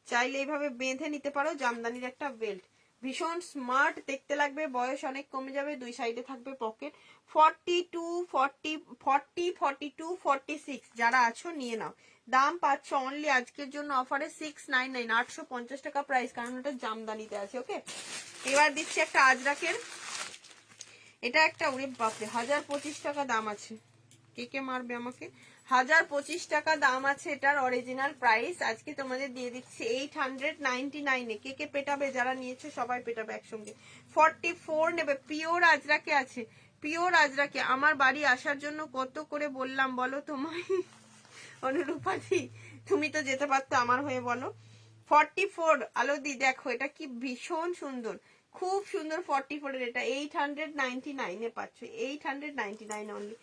চাইলে এইভাবে বেঁধে নিতে পারো, জামদানির একটা বেল্ট, ভীষণ স্মার্ট দেখতে লাগবে। বয়স অনেক কমে যাবে। দুই সাইডে থাকবে পকেট। 42, 46 যারা আছো নিয়ে নাও। দাম পাচ্ছ অনলি আজকের জন্য অফারে 699, 850 টাকা প্রাইস, কারণ ওটা জামদানিতে আছে। ওকে, এবার দিচ্ছি একটা আজরাকের। এটা একটা, ওরে বাপরে, 1025 টাকা দাম আছে। কে মারবে আমাকে? 1025 টাকা দাম আছে এটার অরিজিনাল প্রাইস। আজকে তোমাদের দিয়ে দিচ্ছি 899 এ। কে পেটাবে? যারা নিয়েছো সবাই পেটাবে একসঙ্গে। 44 নেবে। পিওর আজরাকে আছে, পিওর আজরাকে। আমার বাড়ি আসার জন্য কত করে বললাম বলো তোমায় অনুরূপাদি, তুমি তো যেতে পারতো আমার হয়ে, বলো। 44 আলোদি, দেখো এটা কি ভীষণ সুন্দর, খুব সুন্দর। 44 এর এটা 899 এ পাচ্ছ, 899 অনলি,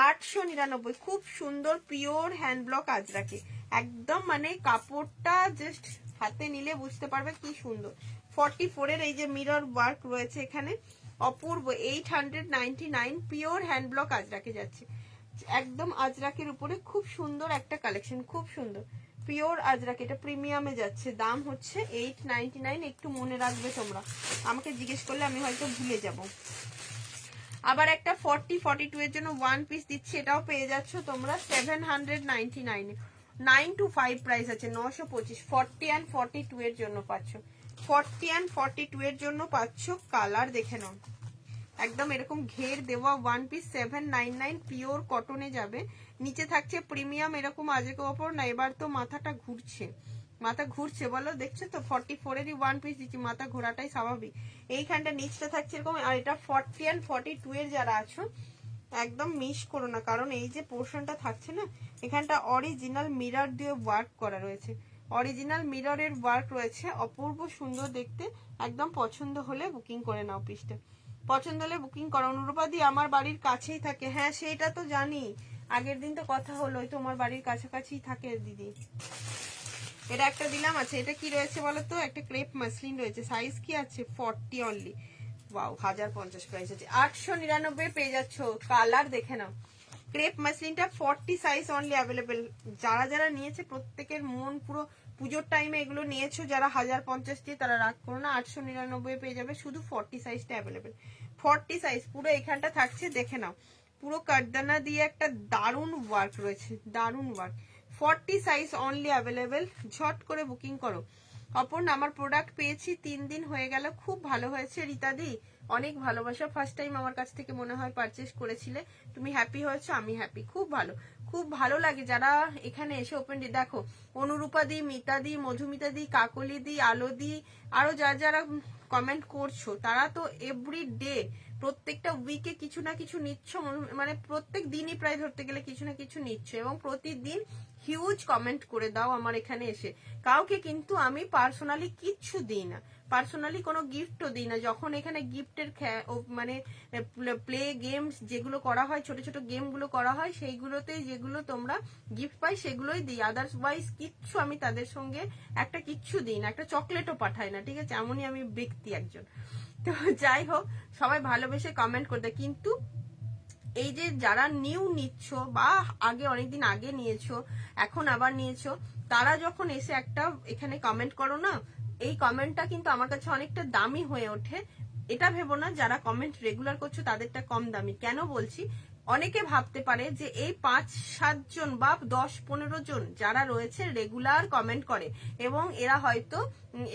899। খুব সুন্দর পিওর হ্যান্ড ব্লক আজরাকে, একদম মানে কাপড়টা জাস্ট হাতে নিলে বুঝতে পারবে কি সুন্দর। 44 এর এই যে মিরর ওয়ার্ক রয়েছে এখানে, অপূর্ব। 899 পিওর হ্যান্ড ব্লক আজরাকে যাচ্ছে, একদম আজরাকের উপরে খুব সুন্দর একটা কালেকশন, খুব সুন্দর পিওর আজরাক। এটা প্রিমিয়ামে যাচ্ছে, দাম হচ্ছে 899। একটু মনে রাখবে তোমরা, আমাকে জিজ্ঞেস করলে আমি হয়তো ভুলে যাব। আবার একটা 40, 42 এর জন্য ওয়ান পিস দিচ্ছি, এটাও পেয়ে যাচ্ছ তোমরা 799 এ। 925 প্রাইস আছে, 925। 40 and 42 এর জন্য পাচ্ছ, 40 and 42 এর জন্য পাচ্ছ। কালার দেখে নাও, একদম এরকম ঘের দেওয়া ওয়ান পিস 799, পিওর কটনে যাবে। নিচে থাকছে প্রিমিয়াম এরকম আজকে ওপর না। এবার তো মাথাটা ঘুরছে, মাথা ঘুরছে বলো, দেখছো তো? 44 এরই ওয়ান পিস দিচ্ছি, মাথা ঘোরাটাই স্বাভাবিক। এইখানটা নিচটা থাকছে এরকম। আর এটা 40 and 42 এর যারা আছো একদম মিস করো না, কারণ এই যে পোর্শনটা থাকছে না, এখানটা অরিজিনাল মিরর দিয়ে ওয়ার্ক করা রয়েছে, অরিজিনাল মিররের ওয়ার্ক রয়েছে, অপূর্ব সুন্দর দেখতে। একদম পছন্দ হলে বুকিং করে নাও পিসটা। পছন্দ হলে বুকিং করো। অনুরূপাদি আমার বাড়ির কাছেই থাকে, হ্যাঁ সেটা তো জানি, আগের দিন তো কথা হলো, তোমার বাড়ির কাছাকাছি থাকে দিদি। এটা একটা দিলাম। আছে এটা কি রয়েছে বলো তো, একটা ক্রেপ মাসলিন রয়েছে, সাইজ কি আছে 40 অনলি। ওয়াও 1050 প্রাইস আছে, 899 পেয়ে যাচ্ছ। কালার দেখে নাও, ক্রেপ মাসলিনটা 40 সাইজ অনলি অ্যাভেলেবেল। যারা যারা নিয়েছে প্রত্যেকের মন পুরো, পুজোর টাইমে এগুলো নিয়েছো যারা 1050 দিয়ে, তারা রাগ করো না, 899 পেয়ে যাবে, শুধু 40 সাইজটা অ্যাভেলেবেল। 40 সাইজ পুরো এখানটা থাকছে, দেখে নাও, পুরো কারদানা দিয়ে একটা দারুণ ওয়ার্ক রয়েছে, দারুণ ওয়ার্ক। 40 সাইজ অনলি অ্যাভেলেবেল, ঝট করে বুকিং করো। অপর্ণা আমার প্রোডাক্ট পেয়েছি 3 দিন হয়ে গেল, খুব ভালো হয়েছে রীতাদি, অনেক ভালোবাসা। ফার্স্ট টাইম আমার কাছ থেকে মনে হয় পারচেস করেছিলে, তুমি হ্যাপি হয়েছো, আমি হ্যাপি, খুব ভালো, খুব ভালো লাগে যারা এখানে এসে ওপেন ডে। দেখো অনুরূপাদি, মিতাদি, মধুমিতাদি, কাকলিদি, আলোদি, আরো যারা যারা কমেন্ট করছো, তারা তো এভরি ডে প্রত্যেকটা উইকে কিছু না কিছু নিচ্ছ, মানে প্রত্যেক দিনই প্রায় ধরতে গেলে কিছু না কিছু নিচ্ছ, এবং প্রতিদিন হিউজ কমেন্ট করে দাও আমার এখানে এসে। কাউকে কিন্তু আমি পার্সোনালি কিচ্ছু দিই না, পার্সোনালি কোনো গিফটও দিই না। যখন এখানে গিফটের মানে প্লে গেমস যেগুলো করা হয়, ছোট ছোট গেমগুলো করা হয়, সেইগুলোতেই যেগুলো তোমরা গিফট পাই সেগুলোই দিই, আদারওয়াইজ কিচ্ছু আমি তাদের সঙ্গে একটা কিচ্ছু দিই না, একটা চকলেটও পাঠাই না, ঠিক আছে, এমনই আমি ব্যক্তি একজন। তো যাই হোক, সবাই ভালোবেসে কমেন্ট করতে, কিন্তু এই যে যারা নিউ নিচ্ছ বা আগে অনেকদিন আগে নিয়েছো, এখন আবার নিয়েছো, তারা যখন এসে একটা এখানে কমেন্ট করো না, এই কমেন্টটা কিন্তু আমার কাছে অনেকটা দামি হয়ে ওঠে। এটা ভেবো না যারা কমেন্ট রেগুলার করছো তাদেরটা কম দামি, কেন বলছি, অনেকে ভাবতে পারে যে এই 5-7 জন বা 10-15 জন যারা রয়েছে রেগুলার কমেন্ট করে, এবং এরা হয়তো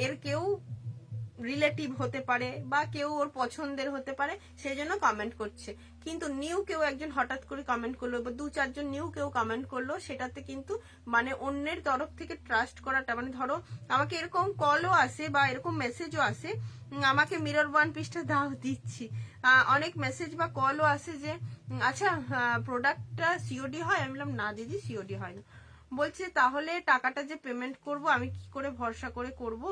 এর কেউ রিলেটিভ হতে পারে বা কেউ ওর পছন্দের হতে পারে, সেই জন্য কমেন্ট করছে। কিন্তু নিউ কেউ একজন হঠাৎ করে কমেন্ট করলো বা 2-4 জন নিউ কেউ কমেন্ট করলো, সেটাতে কিন্তু মানে অন্যের তরফ থেকে ট্রাস্ট করাটা, মানে ধরো আমাকে এরকম কলও আসে বা এরকম মেসেজও আসে, আমাকে মিরর ওয়ান পিসটা দাও, দিচ্ছি, অনেক মেসেজ বা কলও আসে যে আচ্ছা প্রোডাক্টটা সিওডি হয়, আমি বললাম না দিদি সিওডি হয় না। বলছে তাহলে টাকাটা যে পেমেন্ট করব আমি কি করে ভরসা করে করব,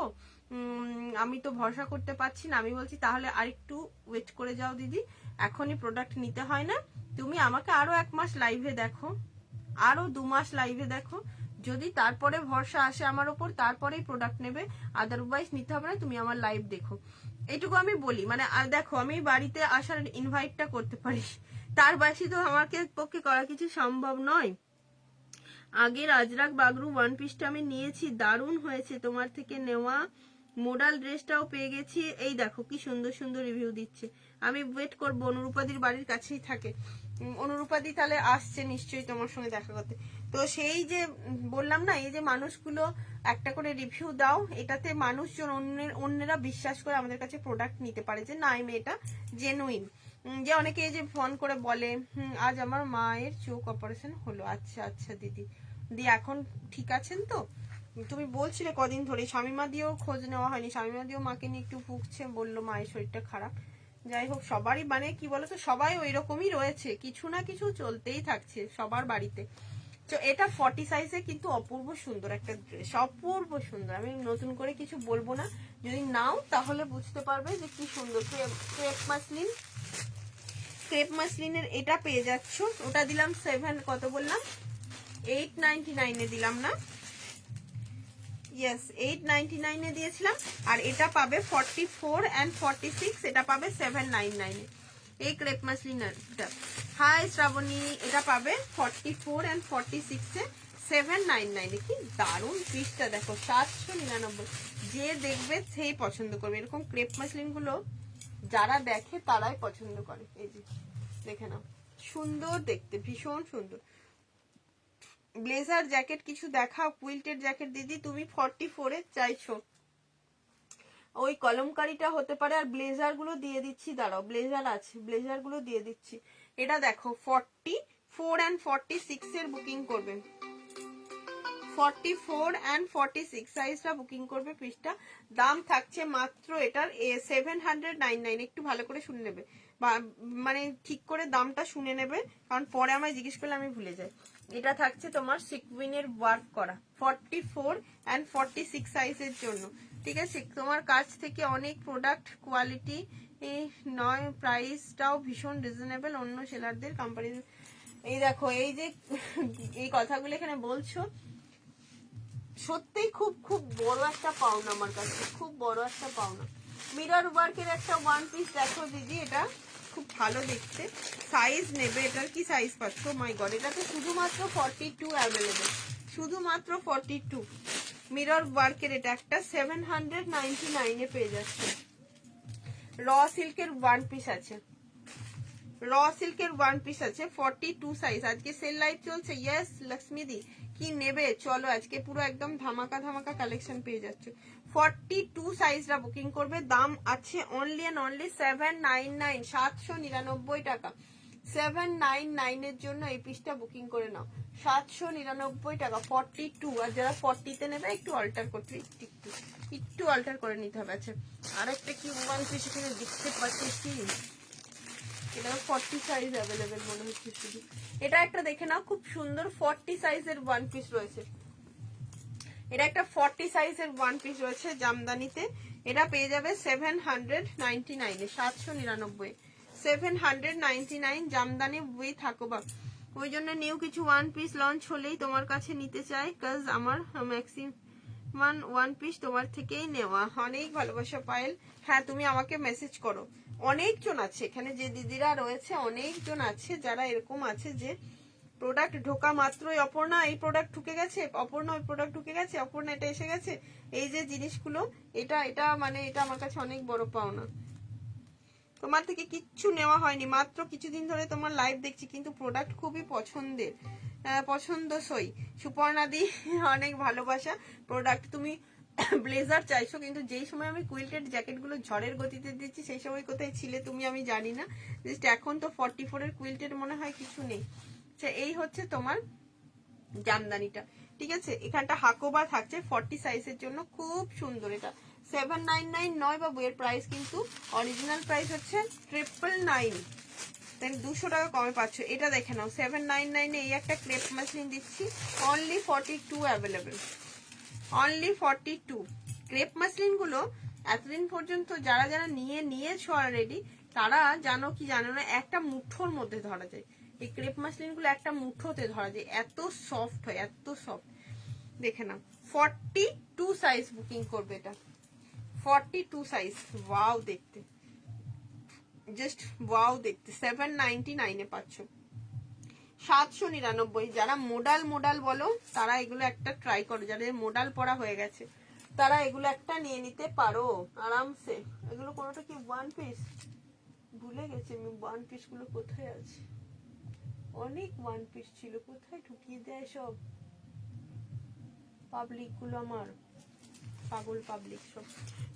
আমি তো ভরসা করতে পারছি না। আমি বলছি তাহলে আরেকটু ওয়েট করে যাও দিদি, এখনই প্রোডাক্ট নিতে হয় না, তুমি আমাকে আরো 1 মাস লাইভে দেখো, আরো 2 মাস লাইভে দেখো, যদি তারপরে ভরসা আসে আমার ওপর তারপরেই প্রোডাক্ট নেবে, আদারওয়াইজ নিতে হবে না, তুমি আমার লাইভ দেখো। এইটুকু আমি বলি, মানে দেখো আমি বাড়িতে আসার ইনভাইটটা করতে পারি, তার বেশি তো আমাকে পক্ষে করা কিছু সম্ভব নয়। আগের আজরাক বাগরু ওয়ান পিসটা আমি নিয়েছি, দারুণ হয়েছে, তোমার থেকে নেওয়া মোডাল ড্রেসটাও পেয়ে গেছি, এই দেখো কি সুন্দর সুন্দর রিভিউ দিচ্ছে। আমি ওয়েট করবো, অনুরূপাদির বাড়ির কাছেই থাকে, অনুরূপাদি তাহলে আসছে নিশ্চয়ই তোমার সঙ্গে দেখা করতে। তো সেই যে বললাম না, এই যে মানুষগুলো একটা করে রিভিউ দাও, এটাতে মানুষজন অন্যেরা বিশ্বাস করে আমাদের কাছে প্রোডাক্ট নিতে পারে যে না এই মেয়েটা জেনুইন। যে অনেকে এই যে ফোন করে বলে আজ আমার মায়ের চোখ অপারেশন হলো, আচ্ছা আচ্ছা দিদি, দিয়ে এখন ঠিক আছেন তো? তুমি বলছিলে কদিন ধরে, শামিমা দিয়েও খোঁজ নেওয়া হয়নি, শামিমা দিয়েও মাকে নিয়ে একটু ভুগছে, বললো মায়ের শরীরটা খারাপ। যাই হোক, সবারই মানে কি বলতো, সবাই ওই রকমই রয়েছে, কিছু না কিছু চলতেই থাকছে সবার বাড়িতে। তো এটা 40 সাইজে কিন্তু অপূর্ব সুন্দর একটা ড্রেস, অপূর্ব সুন্দর, আমি নতুন করে কিছু বলবো না, যদি নাও তাহলে বুঝতে পারবে যে কি সুন্দর। ক্রেপ মাসলিন, ক্রেপ মাসলিনের এটা পেয়ে যাচ্ছ, ওটা দিলাম 7, কত বললাম 899 এ দিলাম না, ইয়েস 899 এ দিয়েছিলাম, আর এটা পাবে 44 and 46, এটা পাবে 799 এ। এই ক্রেপ মাসলিনটা, হাই শ্রাবণী, এটা পাবে 44 and 46 এ 799 এ। কি দারুণ পিসটা দেখো, 799, যে দেখবে সেই পছন্দ করবে, এরকম ক্রেপ মাসলিন গুলো যারা দেখে তারাই পছন্দ করে। এই যে দেখে নাও, সুন্দর দেখতে, ভীষণ সুন্দর। ব্লেজার জ্যাকেট কিছু দেখাও, কুইল্টেড জ্যাকেট দিদি, তুমি 44 এ চাইছো, ওই কলমকারিটা হতে পারে, আর ব্লেজার গুলো দিয়ে দিচ্ছি, দাঁড়াও ব্লেজার আছে, ব্লেজার গুলো দিয়ে দিচ্ছি। এটা দেখো 44 and 46 এর বুকিং করবে, 44 and 46 সাইজটা বুকিং করবে, পিসটা দাম থাকছে মাত্র এটার 799, একটু ভালো করে শুনে নেবে, মানে ঠিক করে দামটা শুনে নেবে, কারণ পরে আমায় জিজ্ঞেস করলে আমি ভুলে যাই। এটা থাকছে তোমার সিকুইনের ওয়ার্ক করা 44 and 46 সাইজের জন্য, ঠিক আছে। তোমার কাছ থেকে অনেক প্রোডাক্ট কোয়ালিটি এই নয়, প্রাইসটাও ভীষণ রিজনেবল অন্য সেলারদের কম্পারিজন। এই দেখো এই যে এই কথাগুলো এখানে বলছো, সত্যিই খুব খুব বড় একটা পাওনা আমার কাছে, খুব বড় একটা পাওনা। মিরর ওয়ার্কের একটা ওয়ান পিস দেখো দিদি, এটা খুব ভালো দেখতে। সাইজ নেবে, এটার কি সাইজ পাচ্ছ? মাই গড, এটাতে শুধুমাত্র 42 অ্যাভেলেবেল, শুধুমাত্র 42। মিরর ওয়ার্কের এটা একটা 799 এ পেয়ে যাচ্ছে। র সিল্কের ওয়ান পিস আছে, র সিল্কের ওয়ান পিস আছে 42 সাইজ। আজকে সেল লাইভ চলছে। ইয়েস লক্ষ্মীদি, কি নেবে চলো, আজকে পুরো একদম ধামাকা ধামাকা কালেকশন পেয়ে যাচ্ছে। 42 সাইজটা বুকিং করবে, দাম আছে অনলি অ্যান্ড অনলি 799, 799 টাকা। 799 এর জন্য এই পিসটা বুকিং করে নাও, 799 টাকা 42। আর যারা 40 তে নেবে একটু অল্টার করতে, একটু অল্টার করে নিতে হবে। আচ্ছা আরেকটা কি ওয়ান পিস এখানে দেখতে পাচ্ছি, এটা 40 সাইজ অ্যাভেলেবেল মনে হচ্ছে শুধু। এটা একটা দেখে নাও, খুব সুন্দর 40 সাইজের ওয়ান পিস রয়েছে। এটা একটা 40 সাইজের ওয়ান পিস রয়েছে জামদানিতে। এটা পেয়ে যাবে 799 এ, 799, 799 জামদানি উইথ হাকোবা। ওই জন্য নিউ কিছু ওয়ান পিস লঞ্চ হলেই তোমার কাছে নিতে চাই, কাজ আমার ম্যাক্সিমাম ওয়ান পিস তোমার থেকেই নেওয়া। অনেক ভালোবাসা পায়েল। হ্যাঁ তুমি আমাকে মেসেজ করো, অনেকজন আছে এখানে যে দিদিরা রয়েছে, অনেকজন আছে যারা এরকম আছে যে প্রোডাক্ট ঢোকা মাত্রই অপর্ণা এই প্রোডাক্ট ঢুকে গেছে, অপর্ণা ওই প্রোডাক্ট ঢুকে গেছে, অপর্ণা এটা এসে গেছে, এই যে জিনিসগুলো, এটা মানে এটা আমার কাছে অনেক বড় পাওনা। তোমার থেকে কিচ্ছু নেওয়া হয়নি, মাত্র কিছুদিন ধরে তোমার লাইভ দেখছি, কিন্তু প্রোডাক্ট খুবই পছন্দের, পছন্দসই। সুপর্ণাদি অনেক ভালোবাসা। প্রোডাক্ট তুমি ব্লেজার চাইছো, কিন্তু যেই সময় আমি কুইল্টেড জ্যাকেটগুলো ঝড়ের গতিতে দিচ্ছি সেই সময় কোথায় ছিলে তুমি আমি জানি না। জাস্ট এখন তো 44 এর কুইল্টেড মনে হয় কিছু নেই। আচ্ছা এই হচ্ছে তোমার জামদানিটা, ঠিক আছে। এখানটা হাকোবা থাকছে 40 সাইজের জন্য, খুব সুন্দর। এটা 799 নয় বাবু, এর প্রাইস কিন্তু অরিজিনাল প্রাইস হচ্ছে 999, দেন 200 টাকা কমে পাচ্ছ। এটা দেখে নাও 799 এ এই একটা ক্রেপ মাসলিন দিচ্ছি, only 42 available, only 42। Crepe muslin গুলো এতদিন পর্যন্ত যারা যারা নিয়েছো অলরেডি, তারা জানো কি জানো না, একটা মুঠোর মধ্যে ধরা যায়। এই ক্রেপ মাসলিন গুলো একটা মুঠোতে ধরা যায়, এত সফট হয়, এত সফট। দেখে নাও 42 সাইজ বুকিং করবে, এটা 42 সাইজ। ওয়াও দেখতে, জাস্ট ওয়াও দেখতে। 799 এ পাচ্ছ, 799। যারা মোডাল বলো তারা এগুলো একটা ট্রাই করো, যাদের মোডাল পরা হয়ে গেছে তারা এগুলো একটা নিয়ে নিতে পারো আরামসে। এগুলো কোনোটা কি ওয়ান পিস, ভুলে গেছি আমি ওয়ান পিস গুলো কোথায় আছে, অনেক ওয়ান পিস ছিল, কোথায় ঢুকিয়ে দেয় সব পাবলিক গুলো, আমার পাগল পাবলিক সব।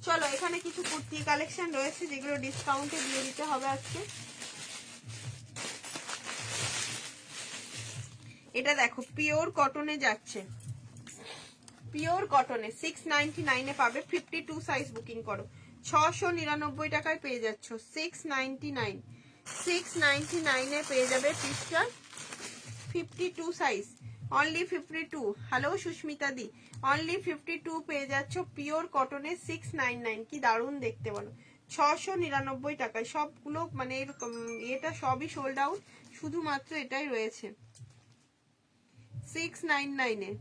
চলো এখানে কিছু কুর্তি কালেকশন রয়েছে যেগুলো ডিসকাউন্টে দিয়ে দিতে হবে আজকে। এটা দেখো পিওর কটনে যাচ্ছে, পিওর কটনে 699 এ পাবে, 52 সাইজ বুকিং করো, 699 টাকায় পেয়ে যাচ্ছ। 699, 699 এ পেয়ে যাবে পিসটা, 52 সাইজ, অনলি 52। হ্যালো সুস্মিতা দি, অনলি 52 পেয়ে যাচ্ছ পিওর কটনে 699। কি দারুণ দেখতে বলো, 699 টাকায় সবগুলো, মানে এরকম এটা সবই সোল্ড আউট, শুধুমাত্র এটাই রয়েছে 699 এ।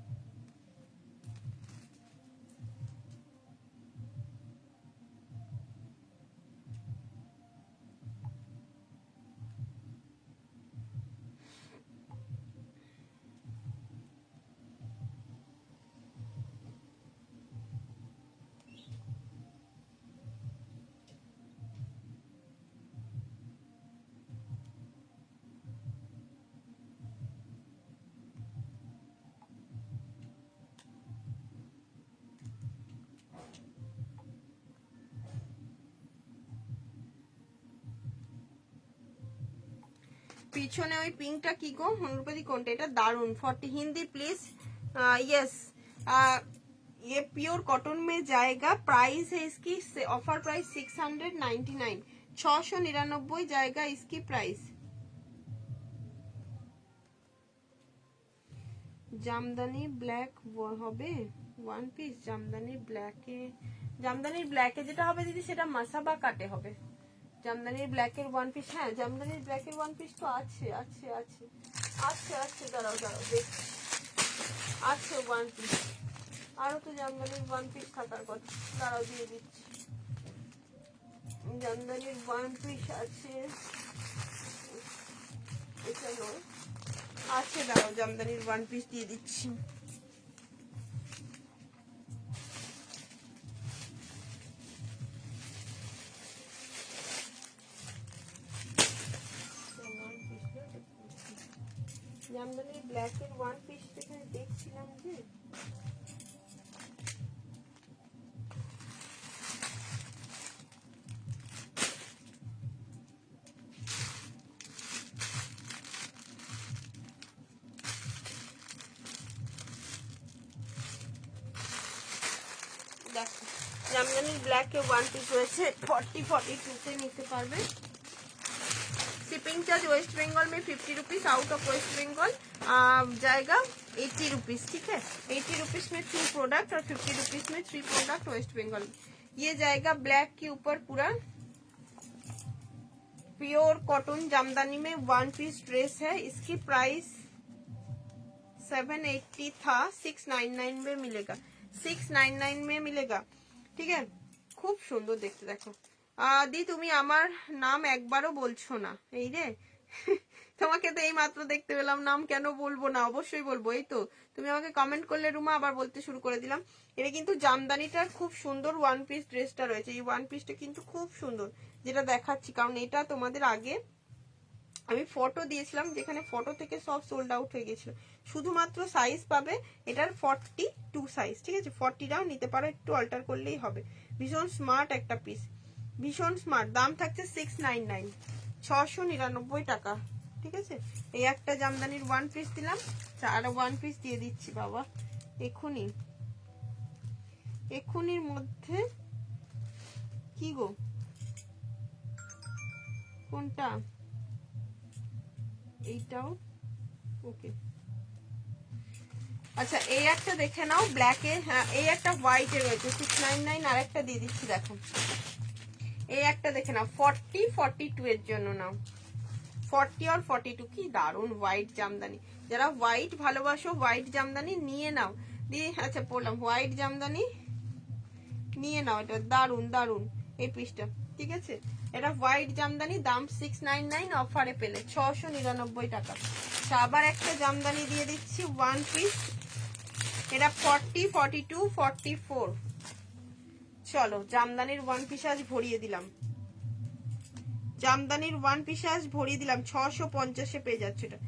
পিছনে ওই পিঙ্কটা কি গো অনুরূপাদি, কোনটা? এটা দারুন 40 হিন্দি প্লিজ। यस, ये प्योर कॉटन में जाएगा। प्राइस है इसकी, ऑफर प्राइस 699, 699 जाएगा इसकी प्राइस। জামদানি ব্ল্যাক হবে ওয়ান পিস, জামদানি ব্ল্যাকে, জামদানির ব্ল্যাকে যেটা হবে দিদি সেটা মাসাবা কাটে হবে, জামদানির ব্ল্যাকের ওয়ান পিস, হ্যাঁ জামদানির ব্ল্যাকের ওয়ান পিস তো আছে আছে আছে আছে আছে, দাঁড়াও দাঁড়াও দেখছি, আছে ওয়ান পিস, আরো তো জামদানির ওয়ান পিস থাকার কথা, দাঁড়াও দিয়ে দিচ্ছি। জামদানির ওয়ান পিস আছে, এটা নয়, আছে, দাঁড়াও জামদানির ওয়ান পিস দিয়ে দিচ্ছি। জামদানির ব্ল্যাকের ওয়ান পিস এখানে দেখছিলাম যে, দেখো জামদানির ব্ল্যাকে ওয়ান পিস রয়েছে 40-42 নিতে পারবে। शिपिंग चार्ज वेस्ट बंगाल में 50 rupees, out of West Bengal जाएगा 80 रुपीज, ठीक है। 80 रुपीज में 2 प्रोडक्ट और 50 रुपीज में 3 प्रोडक्ट वेस्ट बंगाल। ये जाएगा ब्लैक के ऊपर पूरा प्योर कॉटन जामदानी में 1 पीस ड्रेस है। इसकी प्राइस 780 था, 699 में मिलेगा, 699 में मिलेगा, ठीक है। खूब सुंदर देखते, देखो দি তুমি আমার নাম একবারও বলছো না, এই রে তোমাকে তো এই মাত্র দেখতে পেলাম, নাম কেন বলবো না, অবশ্যই বলবো। এই তো তুমি আমাকে কমেন্ট করলে রুমা, আবার বলতে শুরু করে দিলাম। এটা কিন্তু জামদানিটার খুব সুন্দর ওয়ান পিস ড্রেসটা রয়েছে, এই ওয়ান পিসটা কিন্তু খুব সুন্দর, যেটা দেখাচ্ছি, কারণ এটা তোমাদের আগে আমি ফটো দিয়েছিলাম, যেখানে ফটো থেকে সব সোল্ড আউট হয়ে গেছিল। শুধুমাত্র সাইজ পাবে এটার 42 সাইজ, ঠিক আছে। 40টাও নিতে পারো, একটু অল্টার করলেই হবে। ভীষণ স্মার্ট একটা পিস, ভীষণ স্মার্ট। দাম থাকছে 699, 699 টাকা, ঠিক আছে। এই একটা জামদানির ওয়ান পিস দিলাম, আর ওয়ান পিস দিয়ে দিচ্ছি বাবা এক্ষুনি, এক্ষুনির মধ্যে। কি গো, কোনটা? এইটাও ওকে, আচ্ছা এই একটা দেখে নাও ব্ল্যাকে, হ্যাঁ এই একটা হোয়াইটে রয়েছে 699, আর একটা দিয়ে দিচ্ছি, দেখো এই একটা দেখে নাও 40-42 এর জন্য নাও, 40 আর 42, কি দারুন হোয়াইট জামদানি। যারা হোয়াইট ভালোবাসো, হোয়াইট জামদানি নিয়ে নাও দিয়ে, আচ্ছা পড়লাম হোয়াইট জামদানি নিয়ে নাও, এটা দারুন দারুন এই পিসটা, ঠিক আছে। এটা হোয়াইট জামদানি, দাম 699, অফারে পেলে 699 টাকা। আবার একটা জামদানি দিয়ে দিচ্ছি ওয়ান পিস, এটা 40-42-44। চলো জামদানির ওয়ান পিস আজ ভরিয়ে দিলাম, জামদানির ওয়ান পিস আজ ভরিয়ে দিলাম, 650-এ পেয়ে যাচ্ছে এটা,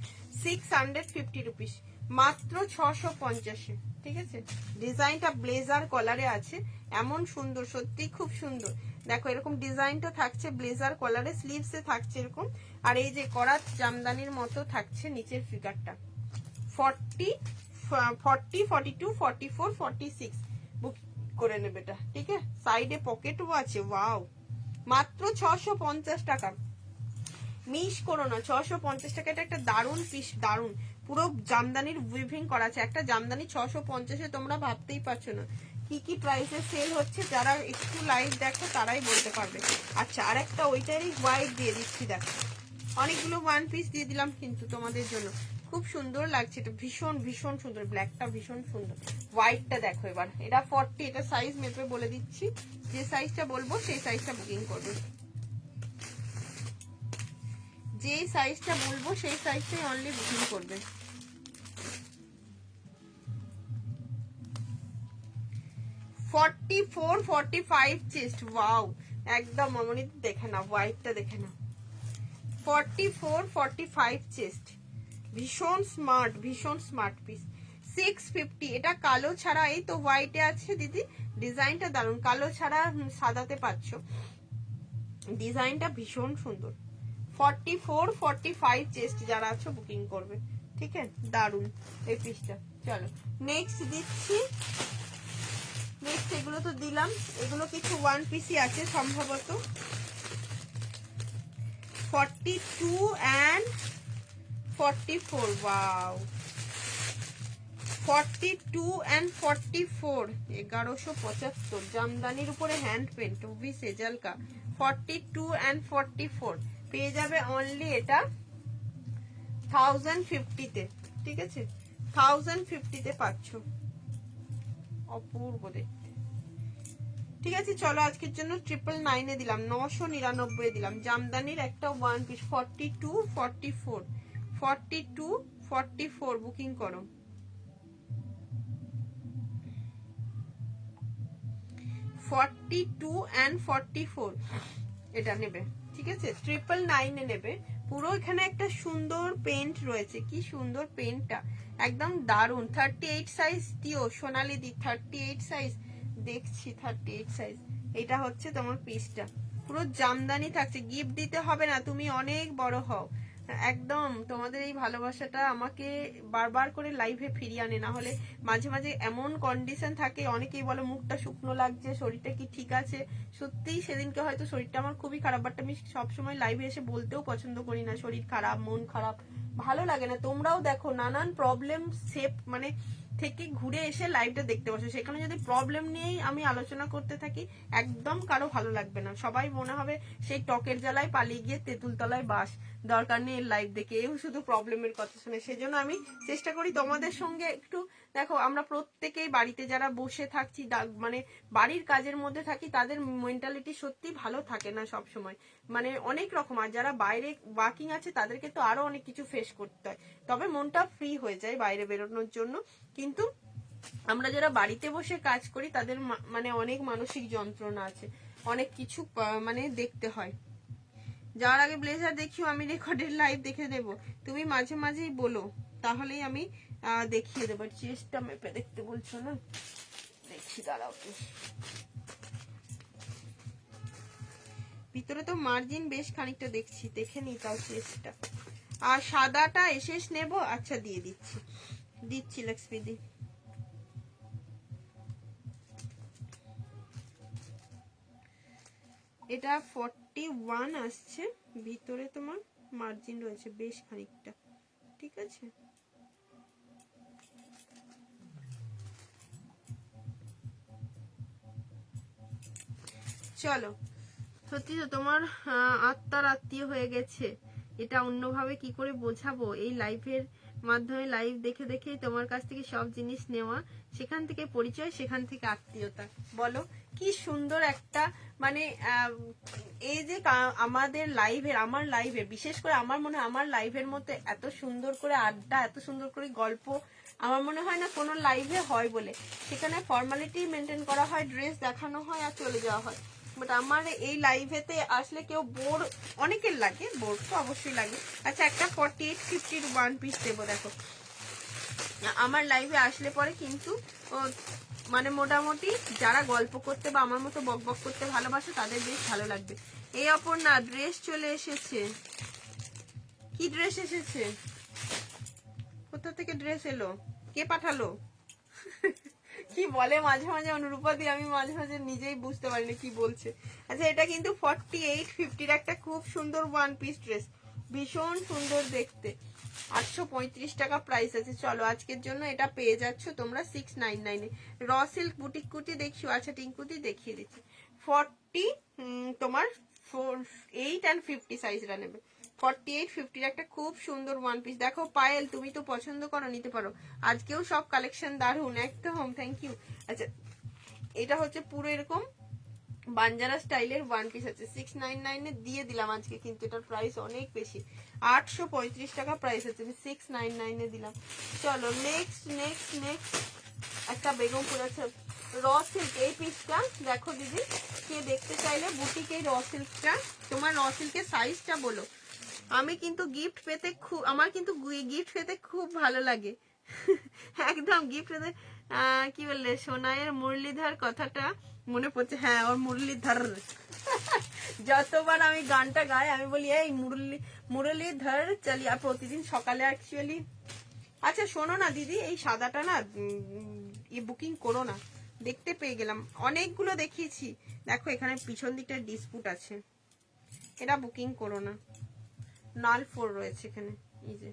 650 রুপিস, মাত্র 650-এ, ঠিক আছে। ডিজাইনটা ব্লেজার কলারে আছে, এমন সুন্দর, সত্যি খুব সুন্দর। দেখো এরকম ডিজাইনটা থাকছে ব্লেজার কলারে, স্লিভসে থাকছে এরকম, আর এই যে করাত জামদানির মতো থাকছে নিচের ফিগারটা। 40-42-44-46 বুক করে নেবে এটা, ঠিক আছে। সাইডে পকেটও আছে, ওয়াও, মাত্র 650 টাকা। মিস করো না, 650 টাকা। এটা একটা দারুন পিস, দারুন, পুরো জামদানির উইভিং করা আছে। একটা জামদানি 650-এ তোমরা ভাবতেই পারছো না কি কি প্রাইসে সেল হচ্ছে। যারা একটু লাইভ দেখো তারাই বলতে পারবে। আচ্ছা আর একটা ওইটারই হোয়াইট দিয়ে দিচ্ছি, দেখো অনেকগুলো ওয়ান পিস দিয়ে দিলাম কিন্তু তোমাদের জন্য, খুব সুন্দর লাগছে এটা, ভীষণ ভীষণ সুন্দর, ব্ল্যাকটা ভীষণ সুন্দর। হোয়াইটটা দেখো এবার, এটা 40, এটা সাইজ মেপে বলে দিচ্ছি, যে সাইজটা বলবো সেই সাইজটা বুকিং করবে, যে সাইজটা বলবো সেই সাইজটাই অনলি বুকিং করবে। 44-45 চেস্ট, ওয়াও একদম মামনি দেখে না, হোয়াইটটা দেখে না, 44-45 চেস্ট, ভীষণ স্মার্ট, ভীষণ স্মার্ট পিস। 650, এটা কালো ছাড়া, এই তো হোয়াইটে আছে দিদি, ডিজাইনটা দারুন, কালো ছাড়া সাদাতে পাচ্ছ, ডিজাইনটা ভীষণ সুন্দর। 44-45 চেস্ট যারা আছো বুকিং করবে, ঠিক আছে, দারুন এই পিসটা। চলো নেক্সট দিচ্ছি, নেক্সট এগুলো তো দিলাম, এগুলো কিছু ওয়ান পিসই আছে সম্ভবত। 42 and 44, ওয়াও, 42 and 44, 1175 জামদানির উপরে হ্যান্ড পেন্ট, ওভি সেজাল কা 42 and 44 পেয়ে যাবে অনলি এটা 1050 তে, ঠিক আছে 1050 তে পাচ্ছ, অপূর্ব দেখতে। ঠিক আছে চলো আজকের জন্য 999 দিলাম, 999 দিলাম। জামদানির একটা ওয়ান পিস 42 44 42 44 বুকিং করো। 42 and 44 এটা নেবে, ঠিক আছে 999 নেবে। পুরো এখানে একটা সুন্দর পেন্ট রয়েছে, কি সুন্দর পেন্টটা, একদম দারুন। 38 সাইজ দিও সোনালি দি, 38 সাইজ দেখছি, 38 সাইজ। এটা হচ্ছে তোমার পিসটা, পুরো জামদানি থাকছে, গিফট দিতে হবে না, তুমি অনেক বড় হও। একদম তোমাদের এই ভালোবাসাটা আমাকে বারবার করে লাইভে ফিরিয়ে আনে, না হলে মাঝে মাঝে এমন কন্ডিশন থাকে, অনেকেই বলে মুখটা শুকনো লাগছে, শরীরটা কি ঠিক আছে। সত্যিই সেদিনকে হয়তো শরীরটা আমার খুবই খারাপ, বাট আমি সবসময় লাইভে এসে বলতেও পছন্দ করি না শরীর খারাপ, মন খারাপ, ভালো লাগে না। তোমরাও দেখো নানান প্রবলেম সেপ মানে থেকে ঘুরে এসে লাইভটা দেখতে বসো, সেখানে যদি প্রবলেম নিয়েই আমি আলোচনা করতে থাকি একদম কারো ভালো লাগবে না, সবাই মনে হবে সেই টকের জ্বালায় পালিয়ে গিয়ে তেঁতুল তলায় বাস, দরকার নেই লাইভ দেখে, এও শুধু প্রবলেমের কথা শুনে। সেজন্য আমি চেষ্টা করি তোমাদের সঙ্গে একটু, দেখো আমরা প্রত্যেকেই বাড়িতে যারা বসে থাকছি মানে বাড়ির কাজের মধ্যে থাকি, তাদের মেন্টালিটি সত্যি ভালো থাকে না সব সময়, মানে অনেক রকম। আর যারা বাইরে ওয়ার্কিং আছে তাদেরকে তো আরো অনেক কিছু ফেস করতে হয়, তবে মনটা ফ্রি হয়ে যায় বাইরে বেরোনোর জন্য। কিন্তু আমরা যারা বাড়িতে বসে কাজ করি তাদের মানে অনেক মানসিক যন্ত্রণা আছে, অনেক কিছু মানে দেখতে হয়। যাওয়ার আগে ব্লেজার দেখিও, আমি রেকর্ডের লাইভ দেখে দেব, তুমি মাঝে মাঝেই বলো, তাহলেই আমি দেখিয়ে দেবো। চেস্টটা মেপে দেখতে বলছো না, দেখি দাঁড়াও। ভিতরে তো মার্জিন বেশ খানিকটা দেখছি, দেখে নি তাও চেস্টটা। আর সাদাটা এসেস নেব, আচ্ছা দিয়ে দিচ্ছি, দিচ্ছি লক্ষ্মীদি। এটা 41 আসছে, ভিতরে তোমার মার্জিন রয়েছে বেশ খানিকটা, ঠিক আছে। চলো, সত্যি তো তোমার আত্মার আত্মীয় হয়ে গেছে, এটা অন্যভাবে কি করে বোঝাবো। এই লাইভের মাধ্যমে লাইভ দেখে দেখেই তোমার কাছ থেকে সব জিনিস নেওয়া, সেখান থেকে পরিচয়, সেখান থেকে আত্মীয়তা। বলো কি সুন্দর একটা মানে এই যে আমাদের লাইভের, আমার লাইভের বিশেষ করে আমার মনে হয় আমার লাইভের মধ্যে এত সুন্দর করে আড্ডা, এত সুন্দর করে গল্প আমার মনে হয় না কোনো লাইভে হয় বলে। সেখানে ফর্মালিটি মেনটেন করা হয়, ড্রেস দেখানো হয় আর চলে যাওয়া হয়। বাট আমার এই লাইভেতে আসলে কেউ বোর, অনেকের লাগে, বোর তো অবশ্যই লাগে। আচ্ছা একটা 48-50 ওয়ান পিস দেবো, দেখো আমার লাইভে আসলে পরে কিন্তু মানে মোটামুটি যারা গল্প করতে বা আমার মতো বক বক করতে ভালোবাসে তাদের বেশ ভালো লাগবে। এই অপর্ণা ড্রেস চলে এসেছে, কি ড্রেস এসেছে, কোথা থেকে ড্রেস এলো, কে পাঠালো? কি বলে মাঝে মাঝে অনুরূপাদি, আমি মাঝে মাঝে নিজেই বুঝতে পারি না কি বলছে। আচ্ছা এটা কিন্তু 48-50 একটা খুব সুন্দর ওয়ান পিস ড্রেস, ভীষণ সুন্দর দেখতে, 835 টাকা প্রাইস আছে। চলো আজকের জন্য এটা পেয়ে যাচ্ছ তোমরা 699 র সিল্ক বুটিক কুর্তি দেখিও। আচ্ছা টিঙ্কুতি দেখিয়ে দিচ্ছি, 40 তোমার 8 and 50 সাইজটা নেবে। 48-50 একটা খুব সুন্দর ওয়ান পিস। দেখো পায়েল তুমি তো পছন্দ করো, নিতে পারো, আজকেও সব কালেকশন দারুন একদম, থ্যাংক ইউ। আচ্ছা এটা হচ্ছে পুরো এরকম বাঞ্জারা স্টাইলের ওয়ান পিস আছে, 699 দিয়ে দিলাম আজকে, কিন্তু এটার প্রাইস অনেক বেশি, 835 টাকা প্রাইস আছে, আমি 699 দিলাম। চলো নেক্সট নেক্সট নেক্সট একটা বেগমপুর আছে র সিল্ক, এই পিসটা দেখো দিদি, কে দেখতে চাইলে বুটিক এই র সিল্কটা, তোমার র সিল্কের সাইজটা বলো। আমি কিন্তু গিফট পেতে খুব, আমার কিন্তু গিফট পেতে খুব ভালো লাগে একদম গিফট পেতে কি বললে সোনাইয়ের মুরলীধর কথাটা মনে পড়ছে, হ্যাঁ ওর মুরলীধর যতবার আমি গানটা গাই আমি বলি এই মুরলীধর চলি, আর প্রতিদিন সকালে অ্যাকচুয়ালি। আচ্ছা শোনো না দিদি, এই সাদাটা না বুকিং করো না, দেখতে পেয়ে গেলাম, অনেকগুলো দেখিয়েছি, দেখো এখানে পিছন দিকটা ডিসপুট আছে, এটা বুকিং করো না, নাল 4 রয়েছে এখানে, এই যে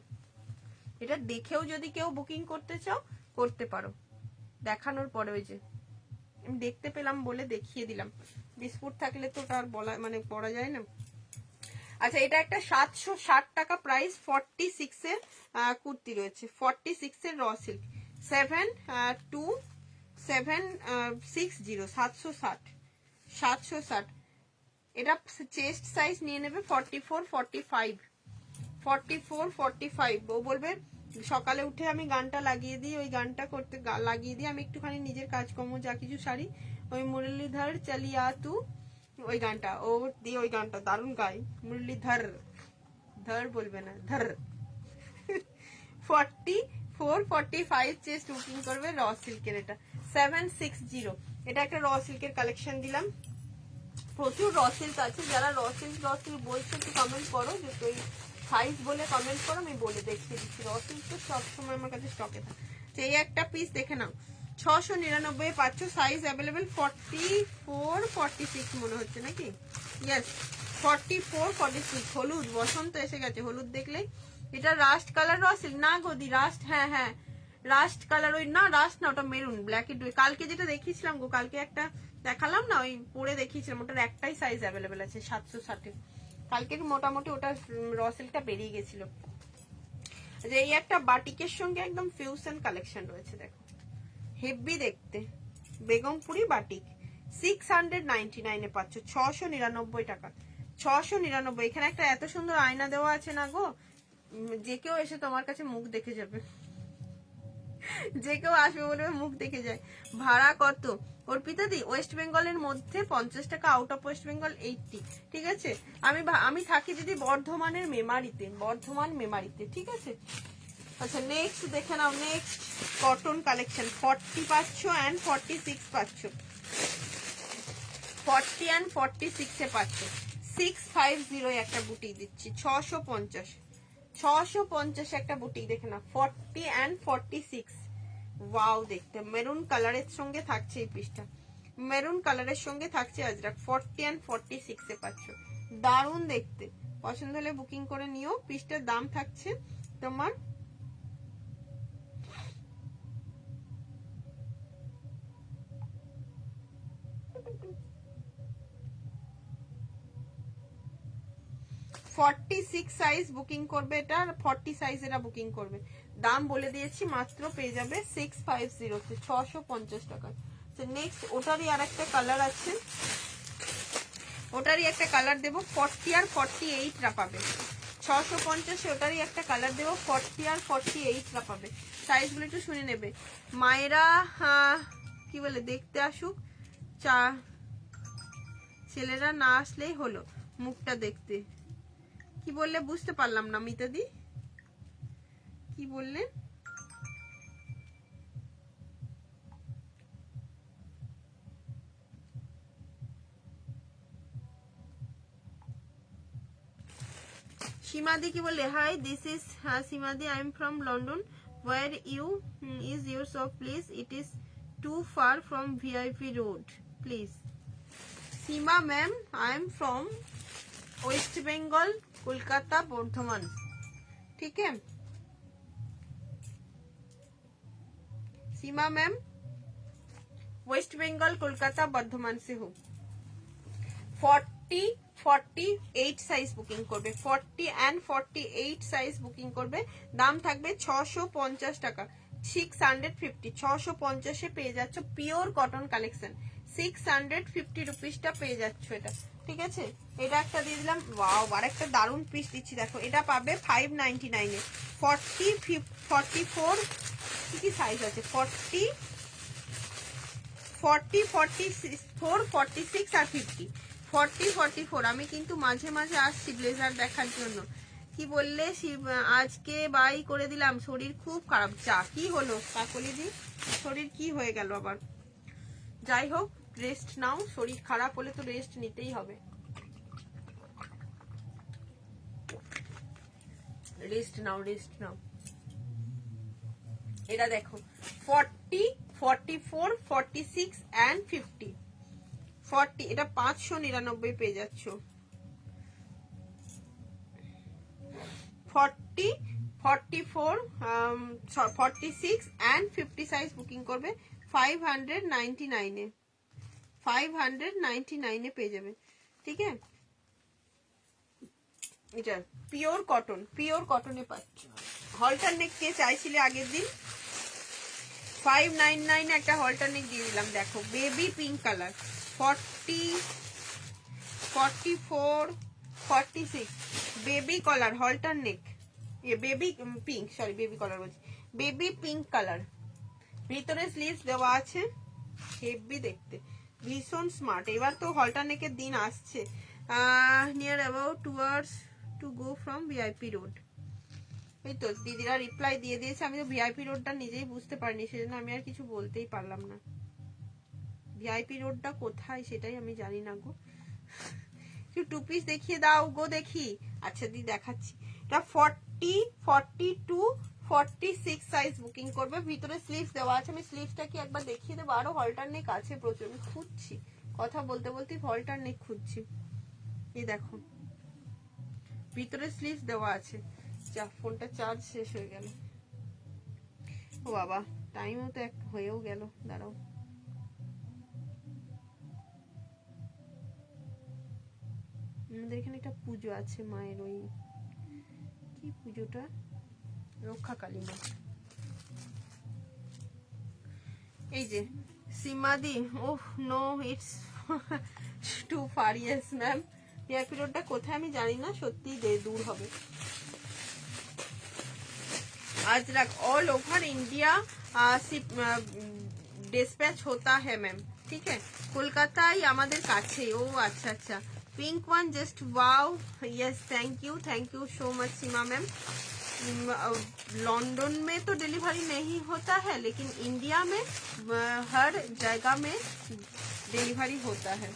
এটা দেখেও যদি কেউ বুকিং করতে চাও করতে পারো, দেখানোর পরে ওই যে আমি দেখতে পেলাম বলে দেখিয়ে দিলাম, বিস্কুট থাকলে তো ওটা আর বলা মানে পড়া যায় না। আচ্ছা, এটা একটা 760 টাকা প্রাইস, 46 এর কুর্তি রয়েছে, 46 এর র সিল্ক, 72760, 760। এটা চেস্ট সাইজ নিয়ে নেবে 44 45, 44 45। ও বলবে সকালে উঠে আমি গানটা লাগিয়ে দিই, ওই গানটা করতে লাগিয়ে দিই আমি একটুখানি নিজের কাজকর্ম যা কিছু সারি, ওই মুরলীধর চালিয়া তু, ওই গানটা ও দিয়ে, ওই গানটা দারুণ গাই, মুরলীধর, ধর বলবে না, ধর। 44 45 চেস্ট বুকিং করবে র সিল্কের, এটা 760। এটা একটা র সিল্কের কালেকশন দিলাম, প্রচুর র সিল্ক আছে, যারা র সিল্ক বলছো একটু কমেন্ট করো, যে তুই সাইজ বলে কমেন্ট করো, আমি বলে দেখিয়ে দিচ্ছি। র সিল্ক তো সবসময় আমার কাছে স্টকে থাকে। এই একটা পিস দেখে নাও, 699 পাচ্ছ, সাইজ অ্যাভেলেবেল 44 46 মনে হচ্ছে নাকি, ইয়েস 44 46। হলুদ, বসন্ত এসে গেছে, হলুদ দেখলেই। এটা রাস্ট কালার র সিল্ক না গদি, রাস্ট, হ্যাঁ হ্যাঁ রাস্ট কালার, ওই না রাস্ট না, ওটা মেরুন, ব্ল্যাক এর, কালকে যেটা দেখিয়েছিলাম গো, কালকে একটা দেখালাম না, ওই পরে দেখিয়েছিলাম, ওটার একটাই সাইজ অ্যাভেলেবেল আছে 760। কালকে মোটামুটি ওটা র সিল্কটা বেরিয়ে গেছিল। এই একটা বাটিকের সঙ্গে একদম ফিউশন কালেকশন রয়েছে, দেখো হেভি দেখতে, বেগমপুরি বাটিক, 699 এ পাচ্ছ, 699 টাকা, 699। এখানে একটা এত সুন্দর আয়না দেওয়া আছে না গো, যে কেউ এসে তোমার কাছে মুখ দেখে যাবে, যে কেউ আসবে বলবে মুখ দেখে যায়। ভাড়া কত অর্পিতা দি? ওয়েস্ট বেঙ্গলের মধ্যে 50 টাকা, আউট অফ ওয়েস্ট বেঙ্গল 80, ঠিক আছে। আমি থাকি দিদি বর্ধমানের মেমারিতে, বর্ধমান মেমারিতে, ঠিক আছে। আচ্ছা নেক্সট দেখে নাও, নেক্সট কটন কালেকশন, 40 পাচ্ছ অ্যান্ড 46 পাচ্ছ, 40 অ্যান্ড 46 এ পাচ্ছ, 650 একটা বুটিক দিচ্ছি, 650, 650 একটা বুটিক দেখে না, 40 অ্যান্ড 46। ওয়াও দেখতে, মেরুন কালারের সঙ্গে থাকছে এই পিসটা, মেরুন কালারের সঙ্গে থাকছে আজরাক, 40 অ্যান্ড 46 এ পাচ্ছ, দারুণ দেখতে। পছন্দ হলে বুকিং করে নিও। পিসটার দাম থাকছে তোমার 46 সাইজ বুকিং করবে, এটা 40 সাইজ এরা বুকিং করবে, দাম বলে দিয়েছি, মাত্র পেয়ে যাবে 650 তে, 650 টাকা। নেক্সট ওটারই আর একটা কালার আছে, ওটারই একটা কালার দেবো, 40 আর 48 রা পাবে, 650 ওটারই একটা কালার দেবো, 40 আর 48 রা পাবে। সাইজগুলো একটু শুনে নেবে মায়েরা, কি বলে দেখতে আসুক, ছেলেরা না আসলেই হলো মুখটা দেখতে। কি বললে বুঝতে পারলাম না মিতাদি, কি বললেন? সীমাদি কি বললে? Hi, this is Seemadi, I am from London, where you is your shop please, it is too far from VIP road please. Seema ma'am, I am from West Bengal, Kolkata, Bardhaman, ठीक है सीमा मैम, वेस्ट बंगाल कोलकाता बर्धमान से हो। 40 48 সাইজ বুকিং করবে, 40 এন্ড 48 সাইজ বুকিং করবে, দাম থাকবে 650 টাকা, 650, 650 এ পেয়ে যাচ্ছ পিওর কটন কালেকশন, 650 রুপিসটা পেয়ে যাচ্ছ এটা, ঠিক আছে। এটা একটা দিয়ে দিলাম, ওয়াও, আর একটা দারুন পিস দিচ্ছি দেখো, এটা পাবে 599 এ, 40 44 কি সাইজ আছে, 40 44 46 আর 50, 40 44। আমি কিন্তু মাঝে মাঝে আসছি ব্লেজার দেখার জন্য। কি বললে? আজকে বাই করে দিলাম, শরীর খুব খারাপ। যা কি হলো কাকলিদি, শরীর কি হয়ে গেল আবার? যাই হোক, রেস্ট নাও, শরীর খারাপ হলে তো রেস্ট নিতেই হবে, রেস্ট নাও, রেস্ট নাও। এটা দেখো 40 44 46 and 50, 40, এটা 599 পেয়ে যাচ্ছ, 40 44 46 and 50 সাইজ বুকিং করবে 599 এ। 599 পেয়ে যাবে। ঠিক আছে, এটা পিওর কটনে পাচ্ছ। হলটার নেক কে চাইছিলে আগের দিন, 599 একটা হলটার নেক দিয়ে দিলাম। দেখো baby pink colour, 40, 44, 46 baby colour halter neck, baby pink, sorry baby colour বলছি, বেবি পিঙ্ক কালার। ভিতরে স্লিভস দেওয়া আছে, হেভি দেখতে, ভীষণ স্মার্ট। এবার তো হলটার নেকের দিন আসছে। Near about towards to go from VIP road. এই তো দিদিরা রিপ্লাই দিয়ে দিয়েছে। আমি তো ভিআইপি রোডটা নিজেই বুঝতে পারিনি, সেজন্য আমি আর কিছু বলতেই পারলাম না। ভিআইপি রোডটা কোথায় সেটাই আমি জানি না গো। টু পিস দেখিয়ে দাও গো দেখি। আচ্ছা দি দেখাচ্ছি। এটা 40, 42, 46 সাইজ বুকিং করবে। ভিতরে স্লিভস দেওয়া আছে। আমি স্লিভসটা কি একবার দেখিয়ে দেবো। আরো হলটার নেক আছে প্রচুর, আমি খুঁজছি, কথা বলতে বলতে হলটার নেক খুঁজছি। এই দেখো ভিতরে স্লিভস দেওয়া আছে। যা, ফোনটা চার্জ শেষ হয়ে গেল। ও বাবা, টাইমও তো হয়েও গেল, দাঁড়াও। আমাদের এখানে একটা পুজো আছে মায়ের, ওই কি পুজোটা, রক্ষা কালী মা। এই যে Seemadi, oh no it's too far. Yes ma'am, VIP রোডটা কোথায় আমি জানি না, সত্যি দূর হবে। Ajrak all over India dispatch होता है मैम। ठीक है, कोलकाताয় আমাদের কাছে। ও আচ্ছা আচ্ছা, pink one just wow, yes thank you so much Seema ma'am. London में तो डिलीवरी नहीं होता है, लेकिन इंडिया में हर जगह में डिलीवरी होता है।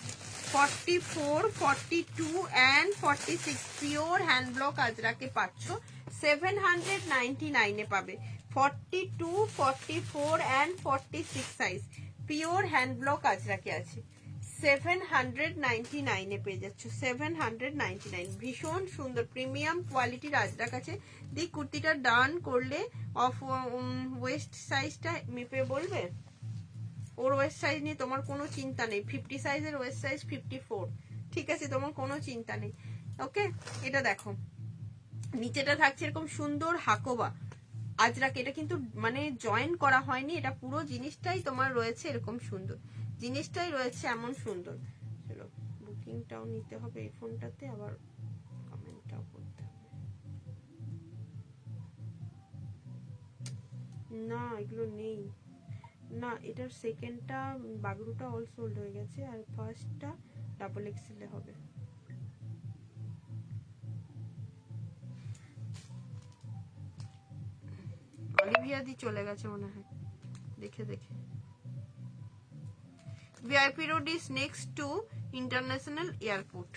44, 42 एंड 46 পিওর হ্যান্ড ব্লক আজরাকে পাচ্ছ 799 এ পাবে। 42, 44 and 46 size pure hand block আজরাকে আছে 799 এ পেয়ে যাচ্ছ। 799, ভীষণ সুন্দর প্রিমিয়াম কোয়ালিটির আজরাক আছে। দি কুর্তিটা ডান করলে অফ ওয়েস্ট সাইজটা মেপে বলবে। ওর ওয়েস্ট সাইজ নিয়ে তোমার কোনো চিন্তা নেই, 50 সাইজের ওয়েস্ট সাইজ 54। ঠিক আছে, তোমার কোনো চিন্তা নেই। ওকে, এটা দেখো নিচেটা থাকছে এরকম সুন্দর হাকোবা আজরাক। এটা কিন্তু মানে জয়েন করা হয়নি, এটা পুরো জিনিসটাই তোমার রয়েছে এরকম সুন্দর, জিনিসটাই রয়েছে এমন সুন্দর। চলো বুকিংটাও নিতে হবে এই ফোনটাতে, আবার কমেন্টটাও করতে হবে। না এগুলো নেই না, এটার সেকেন্ডটা বাগরুটা অল সোল্ড হয়ে গেছে, আর ফার্স্টটা ডাবল এক্সেল এ হবে। অলিভিয়া দি চলে গেছে মনে হয়, দেখে দেখে। VIP road is next to international airport.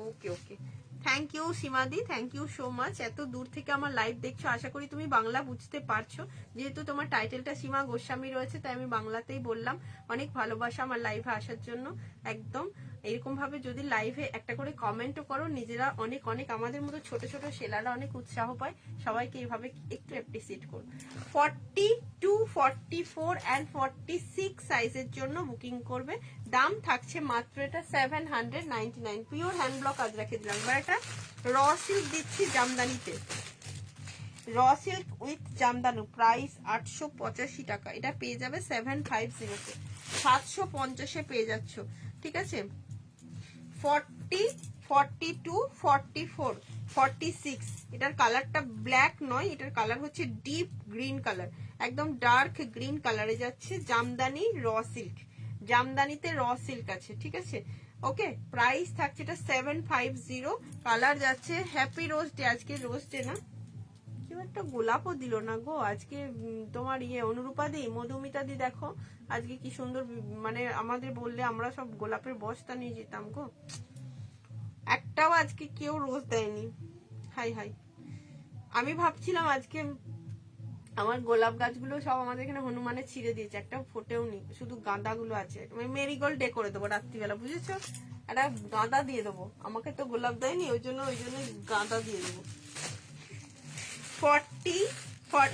Okay okay, thank you Seemadi, thank you so much. এত দূর থেকে আমার লাইভ দেখছো, আশা করি তুমি বাংলা বুঝতে পারছো। যেহেতু তোমার টাইটেলটা সীমা গোস্বামী রয়েছে, তাই আমি বাংলাতেই বললাম। অনেক ভালোবাসা আমার লাইভে আসার জন্য। একদম এরকম ভাবে যদি লাইভে একটা করে কমেন্টও করো, নিজেরা অনেক অনেক আমাদের মতো ছোট ছোট সেলাররা অনেক উৎসাহ পায়। সবাইকে এইভাবে একটু অ্যাপ্রিসিয়েট করো। 42, 44 এন্ড 46 সাইজের জন্য বুকিং করবে। দাম থাকছে মাত্র এটা 799। পিওর হ্যান্ড ব্লক আজরাকে দিলাম। এবার একটা র সিল্ক দিচ্ছি জামদানিতে, র সিল্ক উইথ জামদানু, প্রাইস 885 টাকা। এটা পেয়ে যাবে 750 750 পেয়ে যাচ্ছ। ঠিক আছে, 40, 42, 44, 46 এটার কালারটা ব্ল্যাক নয়, এটার কালার হচ্ছে ডিপ গ্রিন কালার, একদম ডার্ক গ্রিন কালারে যাচ্ছে। Jamdani raw silk, জামদানিতে raw silk আছে। ঠিক আছে, ওকে, প্রাইস থাকছে এটা 750। কালার যাচ্ছে হ্যাপি রোজ ডে, আজকে রোজ ডে না, কেউ একটা গোলাপও দিল না গো আজকে। তোমার অনুরূপা দি, মধুমিতা দি, দেখো আজকে কি সুন্দর, মানে আমাদের বললে আমরা সব গোলাপের বস্তা নিয়ে যেতাম গো, একটাও আজকে কেউ রোজ দেয়নি। হাই হাই, আমি ভাবছিলাম আজকে আমার গোলাপ গাছগুলো সব আমাদের এখানে হনুমানের ছিঁড়ে দিয়েছে, একটা ফোটেও নি, শুধু গাঁদাগুলো আছে। মেরিগোল্ড ডে করে দেবো রাত্রিবেলা, বুঝেছো, একটা গাঁদা দিয়ে দেবো। আমাকে তো গোলাপ দেয়নি, ওই জন্য গাঁদা দিয়ে দেবো। 40,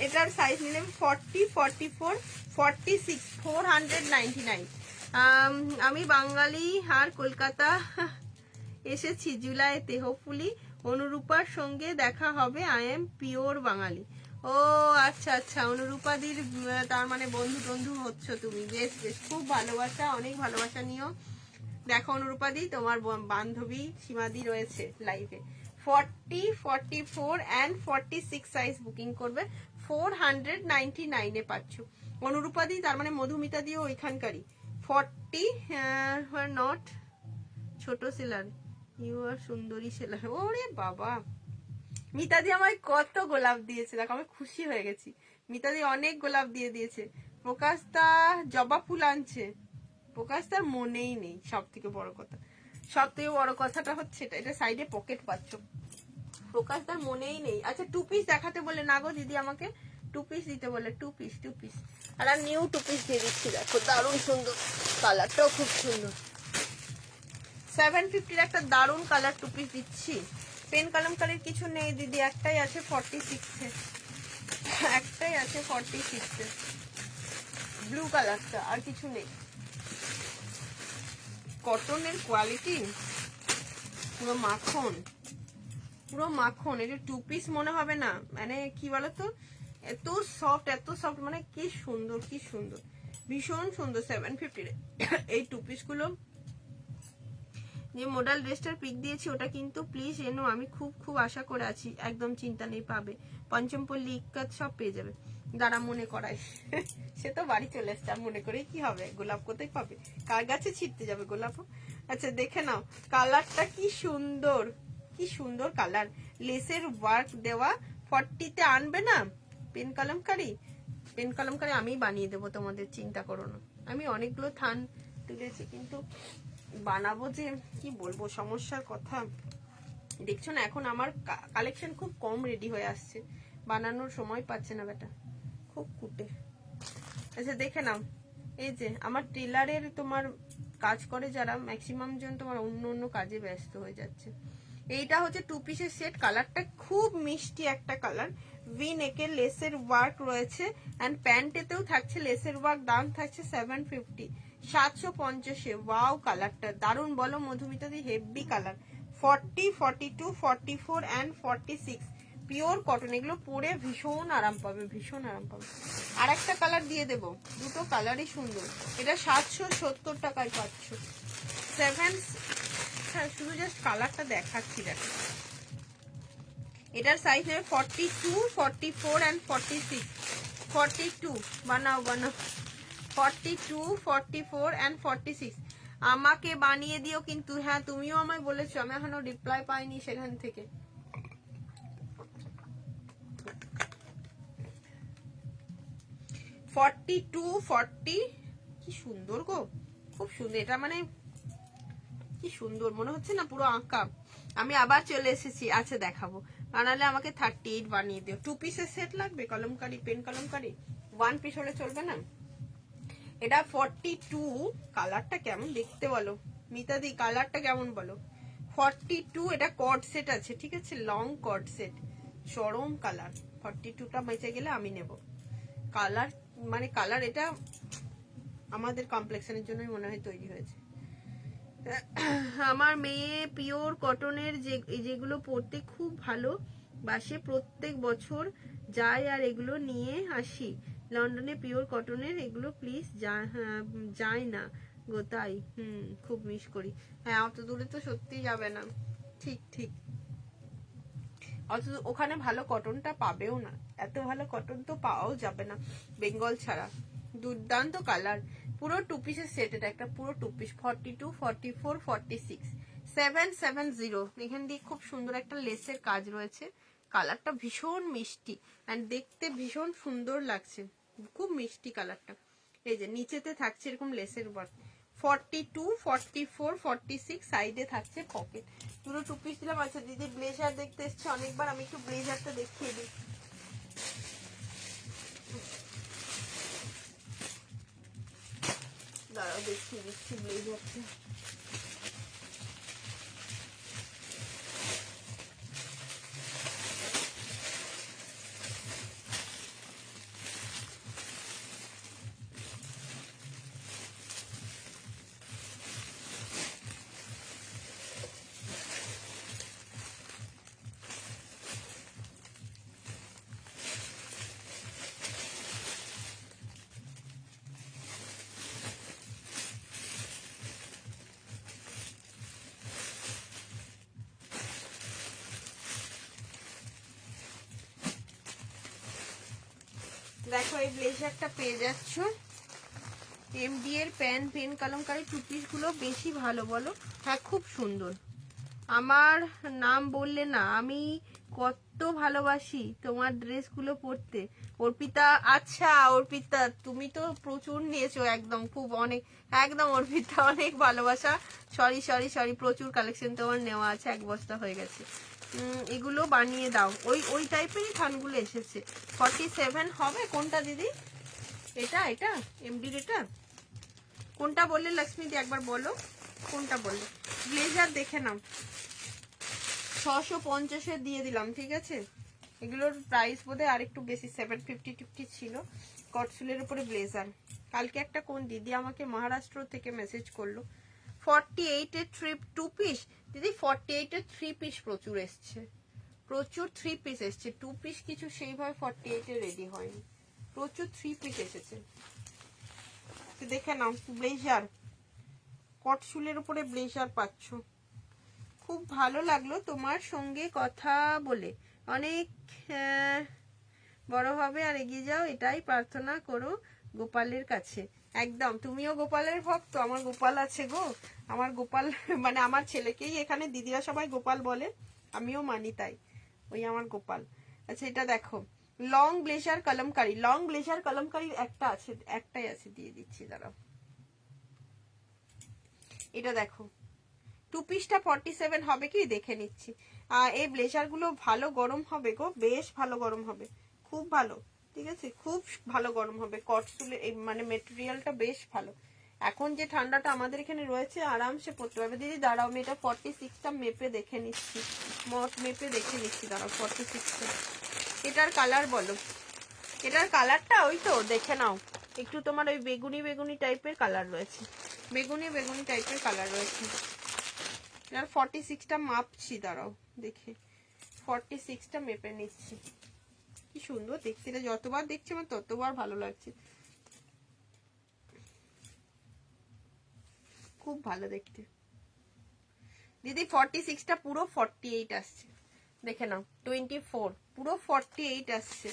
এটার সাইজ নিলে 40, 44, 46, 499। আমি বাঙালি আর কলকাতা এসেছি জুলাইতে, হোপফুলি অনুরূপার সঙ্গে দেখা হবে। আই এম পিওর বাঙালি। ও আচ্ছা আচ্ছা, অনুরূপাদির তার মানে বন্ধু বন্ধু হচ্ছ তুমি, বেশ বেশ, খুব ভালোবাসা, অনেক ভালোবাসা নিও। দেখো অনুরূপাদি, তোমার বান্ধবী সীমাদি রয়েছে লাইভে। 40, 44 and 46 সাইজ বুকিং করবে, 499 পাচ্ছ। অনুরূপাদি তার মানে মধুমিতা দিও ওইখানকারই। 40 নট ছোট সেলার, ইউ আর সুন্দরী সেলার। ওরে বাবা, মিতাদি আমায় কত গোলাপ দিয়েছে, দেখো আমি খুশি হয়ে গেছি। মিতাদি অনেক গোলাপ দিয়ে দিয়েছে। প্রকাশদা জবা ফুল আনছে, প্রকাশদার মনেই নেই। সব থেকে বড় কথাটা হচ্ছে এটা সাইডে পকেট পাচ্ছ, প্রকাশদার মনেই নেই। আচ্ছা 2 পিস দেখাতে বলে না গো দিদি, আমাকে 2 পিস দিতে বলে, 2 পিস। আর নিউ 2 পিস দিয়ে দিচ্ছি, দেখো দারুণ সুন্দর, কালারটাও খুব সুন্দর। 750 একটা দারুণ কালার 2 পিস দিচ্ছি। পেন কলমকারীর কিছু নেই দিদি, একটাই আছে 46-এ, একটাই আছে 46-এ, ব্লু কালারটা, আর কিছু নেই। কটনের কোয়ালিটি পুরো মাখন, পুরো মাখন। এটা 2 পিস মনে হবে না, মানে কি বলতো, এত সফট, মানে কি সুন্দর, কি সুন্দর, ভীষণ সুন্দর। 750 এই 2 পিস গুলো। যে মডেল ড্রেসটার পিক দিয়েছি ওটা কিন্তু প্লিজ এনো, আমি খুব আশা করে আছি। একদম চিন্তা নেই, পাবে। পঞ্চমপল্লী ইক্কাত সব পেয়ে যাবে। দাঁড়া মনে করাই, সে তো বাড়ি চলে এসছে, আর মনে করে কি হবে, গোলাপ কোথায় পাবে, কার গাছে ছিটতে যাবে গোলাপ। আচ্ছা দেখে নাও কালারটা, কি সুন্দর, কি সুন্দর কালার, লেসের ওয়ার্ক দেওয়া। 40-তে আনবে না পেন কলমকারি আমি বানিয়ে দেবো তোমাদের, চিন্তা করো না। আমি অনেকগুলো থান তুলেছি, কিন্তু বানাবো যে কি বলবো, সমস্যার কথা। দেখছো না এখন আমার কালেকশন খুব কম রেডি হয়ে আসছে, বানানোর সময় পাচ্ছে না বেটা, খুব কুটে। আচ্ছা দেখে নাও, এই যে আমার টেলারের তোমার কাজ করে যারা, ম্যাক্সিমাম জন তোমার অন্য কাজে ব্যস্ত হয়ে যাচ্ছে। এইটা হচ্ছে 2 পিসের সেট, কালারটা খুব মিষ্টি একটা কালার। ভি নেকের লেসের ওয়ার্ক রয়েছে, এন্ড প্যান্টেতেও থাকছে লেসের ওয়ার্ক। দাম থাকছে 750, 750-এ। ওয়াও কালারটা দারুণ, বলো মধুমিতা দি, heavy colour. 40, 42, 44 and 46 pure cotton, এগুলো পরে ভীষণ আরাম পাবে, ভীষণ আরাম পাবে। আর একটা কালার দিয়ে দেবো, দুটো কালারই সুন্দর। এটা 770 টাকায় পাচ্ছ। 7, শুধু জাস্ট কালারটা দেখাচ্ছি, দেখো এটার সাইজ নেবে 42, 44 and 46। 42 বানাও 42, 44 and 46 আমাকে বানিয়ে দিও কিন্তু। হ্যাঁ তুমিও আমায় বলেছো, আমি এখনো রিপ্লাই পাইনি সেখান থেকে। কি সুন্দর গো, খুব সুন্দর। এটা মানে কি সুন্দর মনে হচ্ছে না, পুরো আঁকা। আমি আবার চলে এসেছি, আচ্ছা দেখাবো, বানালে আমাকে 38 বানিয়ে দিও। 2 পিসের সেট লাগবে কলমকারি, পেন কলমকারি, 1 পিস হলে চলবে না। এটা 42, কালারটা কেমন দেখতে বলো মিতাদি, কালারটা কেমন বলো। 42, এটা কর্ড সেট আছে, ঠিক আছে, লং কর্ড সেট, চরম কালার। 42টা বেঁচে গেলে আমি নেব। কালার মানে কালার, এটা আমাদের কমপ্লেক্সনের জন্যই মনে হয় তৈরি হয়েছে। আমার মেয়ে পিওর কটনের যেগুলো পরতে খুব ভালো বাসে, প্রত্যেক বছর যায় আর এগুলো নিয়ে আসি। লন্ডনে পিওর কটনের এগুলো প্লিজ যায় না গো, তাই খুব মিস করি। হ্যাঁ অত দূরে তো সত্যি যাবে না, ঠিক অত ওখানে ভালো কটনটা পাবেও না, এত ভালো কটন তো পাওয়াও যাবে না বেঙ্গল ছাড়া। দুর্দান্ত কালার, পুরো 2 পিসের সেট, এটা একটা পুরো 2 পিস। 42, 44, 46 770। এখান দিয়ে খুব সুন্দর একটা লেসের কাজ রয়েছে, কালারটা ভীষণ মিষ্টি এন্ড দেখতে ভীষণ সুন্দর লাগছে, খুব মিষ্টি কালারটা। এই যে নিচেতে থাকছে এরকম লেসের ওয়ার্ক। 42, 44, 46 সাইডে থাকছে পকেট, পুরো 2 পিস দিলাম। আচ্ছা দিদি ব্লেজার দেখতে এসছে অনেকবার, আমি একটু ব্লেজারটা দেখিয়ে দিই। দাঁড়াও দেখিয়ে দিচ্ছি ব্লেজারটা। দেখো এই ব্লেজারটা পেয়ে যাচ্ছ এমডি এর পেন কলমকারী টু পিস গুলো বেশি ভালো বলো। হ্যাঁ খুব সুন্দর। আমার নাম বললে না, আমি কত ভালোবাসি তোমার ড্রেসগুলো পরতে। অর্পিতা, আচ্ছা অর্পিতা তুমি তো প্রচুর নিয়েছো, একদম খুব অনেক, একদম অর্পিতা অনেক ভালোবাসা। সরি সরি সরি, প্রচুর কালেকশন তোমার নেওয়া আছে, 1 বস্তা হয়ে গেছে। এগুলো বানিয়ে দাও, ওই ওই টাইপেরই থানগুলো এসেছে। 47 হবে কোনটা দিদি? এটা এটা এমডির এটা কোনটা বললে লক্ষ্মীদি, একবার বলো কোনটা বললে। ব্লেজার দেখে নাও, 650 দিয়ে দিলাম, ঠিক আছে। এগুলোর প্রাইস বোধহয় আর একটু বেশি, 750 ছিল। কটসুলের উপরে ব্লেজার। কালকে একটা কোন দিদি আমাকে মহারাষ্ট্র থেকে মেসেজ করলো, 48 এর ট্রিপ 2 পিস। দিদি 48 এর 3 পিস প্রচুর এসছে, প্রচুর 3 পিস এসছে, 2 পিস কিছু সেইভাবে 48 এ রেডি হয়নি, প্রচুর 3 পিস এসেছে। দেখে নাও ব্লেজার, কটসুলের উপরে ব্লেজার পাচ্ছ। খুব ভালো লাগলো তোমার সঙ্গে কথা বলে, অনেক বড় হবে আর এগিয়ে যাও, এটাই প্রার্থনা করো গোপালের কাছে। একদম, তুমিও গোপালের ভক্ত, আমার গোপাল আছে গো, আমার গোপাল মানে আমার ছেলেকেই এখানে দিদিরা সবাই গোপাল বলে, আমিও মানি তাই, ওই আমার গোপাল। আচ্ছা এটা দেখো long blazer kalamkari, long blazer kalamkari একটা আছে, একটাই আছে, দিয়ে দিচ্ছি দাঁড়াও। এটা দেখো 2 পিসটা 47 হবে কি দেখে নিচ্ছি। এই ব্লেজার গুলো ভালো গরম হবে গো, বেশ ভালো গরম হবে, খুব ভালো, ঠিক আছে, খুব ভালো গরম হবে। কটসুলের মানে মেটেরিয়ালটা বেশ ভালো। এখন যে ঠান্ডাটা আমাদের এখানে রয়েছে আরামসে পড়তে পারবে। দিদি দাঁড়াও, আমি এটা 46টা মেপে দেখে নিচ্ছি, মেপে দেখে নিচ্ছি, দাঁড়াও 46টা। এটার কালার বলো, এটার কালারটা ওই তো দেখে নাও, একটু তোমার ওই বেগুনি বেগুনি টাইপের কালার রয়েছে, বেগুনি বেগুনি টাইপের কালার রয়েছে। এর 46টা মাপছি, দাঁড়াও দেখে 46টা মেপে নিচ্ছি। কি সুন্দর দেখতে, যতবার দেখছি আমার ততবার ভালো লাগছে, খুব ভালো দেখতে। দিদি 46টা পুরো 48 আসছে, দেখে নাও 24 পুরো 48 আসছে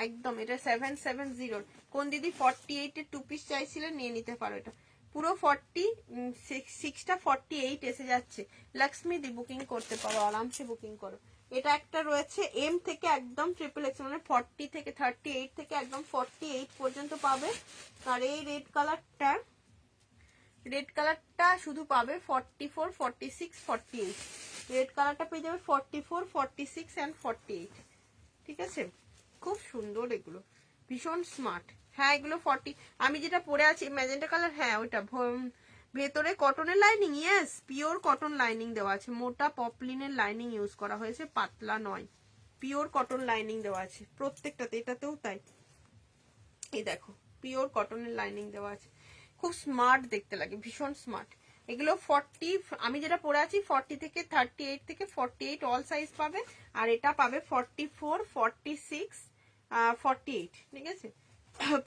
একদম। এটা 770 কোন দিদি 48 এর 2 পিস চাইছিলেন, নিয়ে নিতে পারো, এটা পুরো 46টা 48 এসে যাচ্ছে। লক্ষ্মী দি বুকিং করতে পারো, আরামসে বুকিং করো। এটা একটা রয়েছে এম থেকে একদম ট্রিপল এক্স, মানে 40 থেকে 38 থেকে একদম 48 পর্যন্ত পাবে। আর এই রেড কালারটা শুধু পাবে 44, 46, 48। রেড কালারটা পেয়ে যাবে 44, 46 এন্ড 48, ঠিক আছে। খুব সুন্দর এগুলো, ভীষণ স্মার্ট। হ্যাঁ এগুলো 40, আমি যেটা পরে আছি ম্যাজেন্টা কালার, হ্যাঁ ওইটা ভেতরে কটনের lining, yes pure cotton lining দেওয়া আছে, মোটা পপলিনের লাইনিং ইউজ করা হয়েছে, পাতলা নয়, পিওর কটন লাইনিং দেওয়া আছে প্রত্যেকটাতে, এটাতেও তাই। এই দেখো পিওর কটনের লাইনিং দেওয়া আছে, খুব স্মার্ট দেখতে লাগে, ভীষণ স্মার্ট। এগুলো 40, আমি যেটা পরে আছি 40 থেকে 38 থেকে 48 অল সাইজ পাবে। আর এটা পাবে 44, 46, 48, ঠিক আছে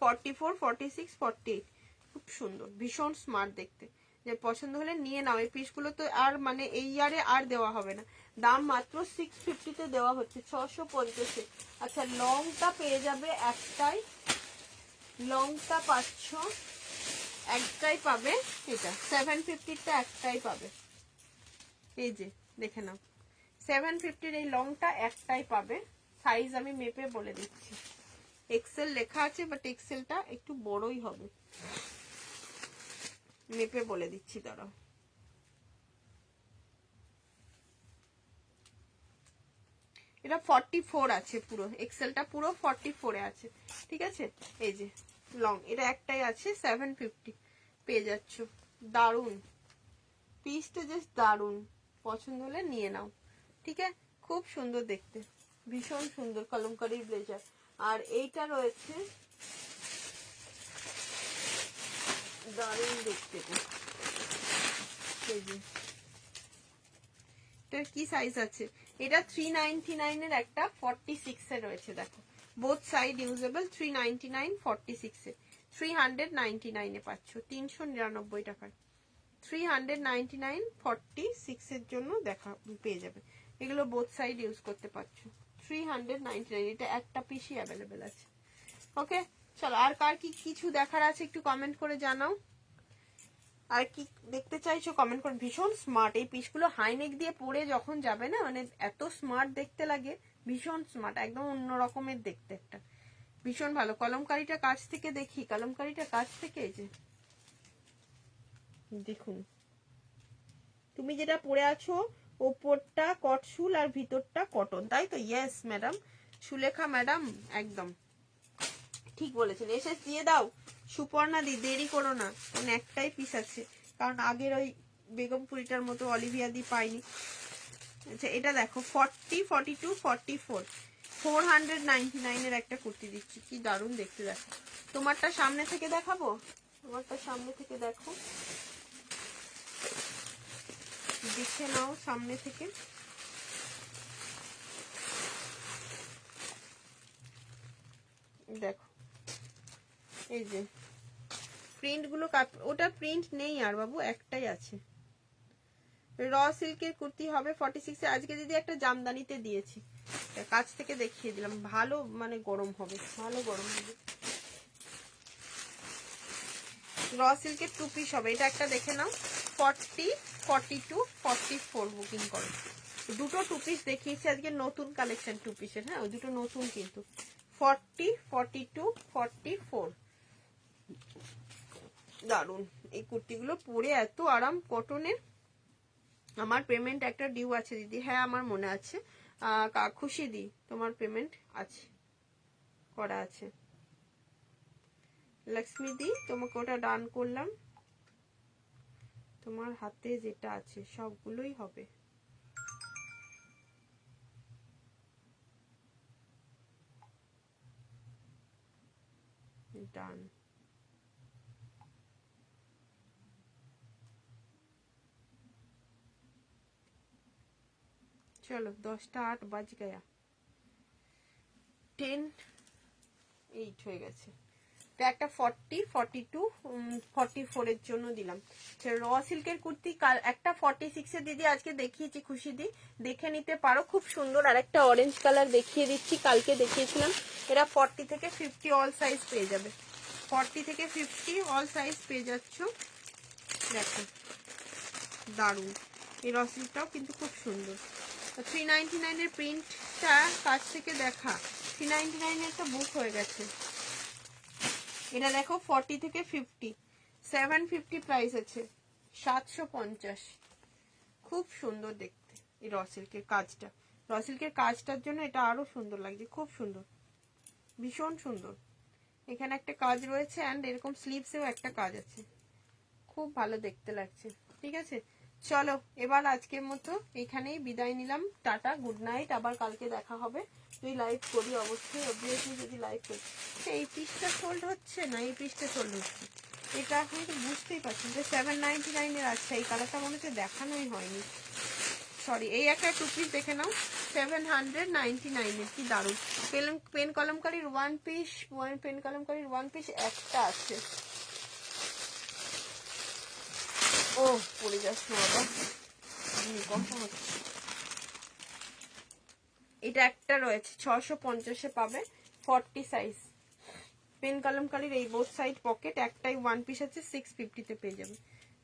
44, 46, 48, খুব সুন্দর, ভীষণ স্মার্ট দেখতে। যে পছন্দ হলে নিয়ে নাও, এই পিসগুলো তো আর মানে এই ইয়ারে আর দেওয়া হবে না, দাম মাত্র 650 তে দেওয়া হচ্ছে, 650-এ। আচ্ছা লংটা পেয়ে যাবে একটাই, লংটা পাচ্ছ একটাই পাবে, এটা 750টা একটাই পাবে, এই যে দেখে নাও 750-র এই লংটা একটাই পাবে। সাইজ আমি মেপে বলে দিচ্ছি, এক্সেল লেখা আছে বাট এক্সেলটা একটু বড়ই হবে, মেপে বলে দিচ্ছি দাঁড়াও। এটা 44 আছে, পুরো এক্সেলটা পুরো 44-এ আছে, ঠিক আছে। এই যে লং, এটা একটাই আছে 750 পেয়ে যাচ্ছ, দারুন পিসটা, জাস্ট দারুন, পছন্দ হলে নিয়ে নাও, ঠিক আছে। খুব সুন্দর দেখতে, ভীষণ সুন্দর কলমকারী ব্লেজার। আর এইটা রয়েছে দারুন দেখতে, এটার কি সাইজ আছে, এটা 399 এর একটা 46 এ রয়েছে, দেখো বোথ সাইড ইউজেবল, 399, 46 এ 399 এ পাচ্ছ, 399 টাকায় 399, 46 এর জন্য দেখা পেয়ে যাবে। এগুলো বোথ সাইড ইউজ করতে পারছো, 399, এটা একটা পিসই অ্যাভেলেবেল আছে, ওকে। চলো আর কার কি কিছু দেখার আছে একটু কমেন্ট করে জানাও, আর কি দেখতে চাইছো কমেন্ট করে। ভীষণ স্মার্ট এই পিসগুলো, হাইনেক দিয়ে পরে যখন যাবে না মানে এত স্মার্ট দেখতে লাগে, ভীষণ স্মার্ট, একদম অন্য রকমের দেখতে একটা, ভীষণ ভালো। কলমকারিটা কাছ থেকে দেখি, কলমকারিটা কাছ থেকে, এই যে দেখুন তুমি যেটা পরে আছো ওপরটা কটসুল আর ভিতরটা কটন, তাই তো? ইয়েস ম্যাডাম, সুলেখা ম্যাডাম একদম ঠিক বলেছেন। এসে দিয়ে দাও সুপর্ণা দি, দেরি করো না, মানে একটাই পিস আছে, কারণ আগের ওই বেগমপুরিটার মতো অলিভিয়া দি পাইনি। আচ্ছা এটা দেখো 40, 42, 44, 499 এর একটা কুর্তি দিচ্ছি, কি দারুণ দেখতে। দেখো তোমারটা সামনে থেকে দেখাবো, তোমারটা সামনে থেকে দেখো, দেখে নাও সামনে থেকে। দেখো এই যে প্রিন্ট গুলো, ওটা প্রিন্ট নেই আর বাবু, একটাই আছে। র সিল্কের কুর্তি হবে 46 এ। আজকে দিদি একটা জামদানিতে দিয়েছি, কাছ থেকে দেখিয়ে দিলাম, ভালো মানে গরম হবে, ভালো গরম হবে। র সিল্কের টু পিস হবে, এটা একটা দেখে নাও। 40, 42, 44 বুকিং করো। দুটো টু পিস দেখিয়েছি আজকে, নতুন কালেকশন টু পিসের, হ্যাঁ ওই দুটো নতুন কিন্তু। 40, 42, 44 দারুন এই কুর্তিগুলো পরে, এত আরাম কটনের। আমার পেমেন্ট একটা ডিউ আছে দিদি, হ্যাঁ আমার মনে আছে। খুশি দি তোমার পেমেন্ট আছে, করা আছে। লক্ষ্মী দি তোমাকে ওটা ডান করলাম, তোমার হাতে যেটা আছে সবগুলোই হবে। ডান। চলো 10টা 8 বাজ গয়া, 10:08 হয়ে গেছে। একটা 40, 42, 44 এর জন্য দিলাম। র সিল্কের কুর্তি একটা 46 এ দিদি আজকে দেখিয়েছি, খুশি দি দেখে নিতে পারো, খুব সুন্দর। আর একটা অরেঞ্জ কালার দেখিয়ে দিচ্ছি, কালকে দেখিয়েছিলাম। এরা 40 থেকে 50 অল সাইজ পেয়ে যাবে, 40 থেকে 50 অল সাইজ পেয়ে যাচ্ছ। দেখো দারুন, এই র সিল্কটাও কিন্তু খুব সুন্দর। 399 এর প্রিন্টটা কাছ থেকে দেখা, 399 এর তো বুক হয়ে গেছে। এটা দেখো 40 থেকে 50, 750 প্রাইস আছে, 750, খুব সুন্দর দেখতে এই র সিল্কের কাজটা। র সিল্কের কাজটার জন্য এটা আরো সুন্দর লাগছে, খুব সুন্দর, ভীষণ সুন্দর। এখানে একটা কাজ রয়েছে অ্যান্ড এরকম স্লিভসেও একটা কাজ আছে, খুব ভালো দেখতে লাগছে। ঠিক আছে চলো এবার আজকের মতো এখানেই বিদায় নিলাম, টাটা, গুড নাইট। আবার কালকে দেখা হবে, তুই লাইভ করি অবশ্যই, অবভিয়াসলি যদি লাইভ করি। এই পিসটা সোল্ড হচ্ছে না, এই পিসটা সোল্ড হচ্ছে, এটা আপনি তো বুঝতেই পারছেন যে 799 এর আছে। এই কালারটা মনে হচ্ছে দেখানোই হয়নি, সরি। এই একটা টু পিস দেখে নাও, 799 এর, কি দারুণ। পেন কলমকারীর ওয়ান পিস, পেন কলমকারীর ওয়ান পিস একটা আছে। ও পড়ে যাচ্ছে বাবা, ভূমিকম্প হচ্ছে। এটা একটা রয়েছে 650-এ পাবে, 40 সাইজ। পেন কলমকারীর এই বোথ সাইড পকেট, একটাই ওয়ান পিস আছে, 650-তে পেয়ে যাবে।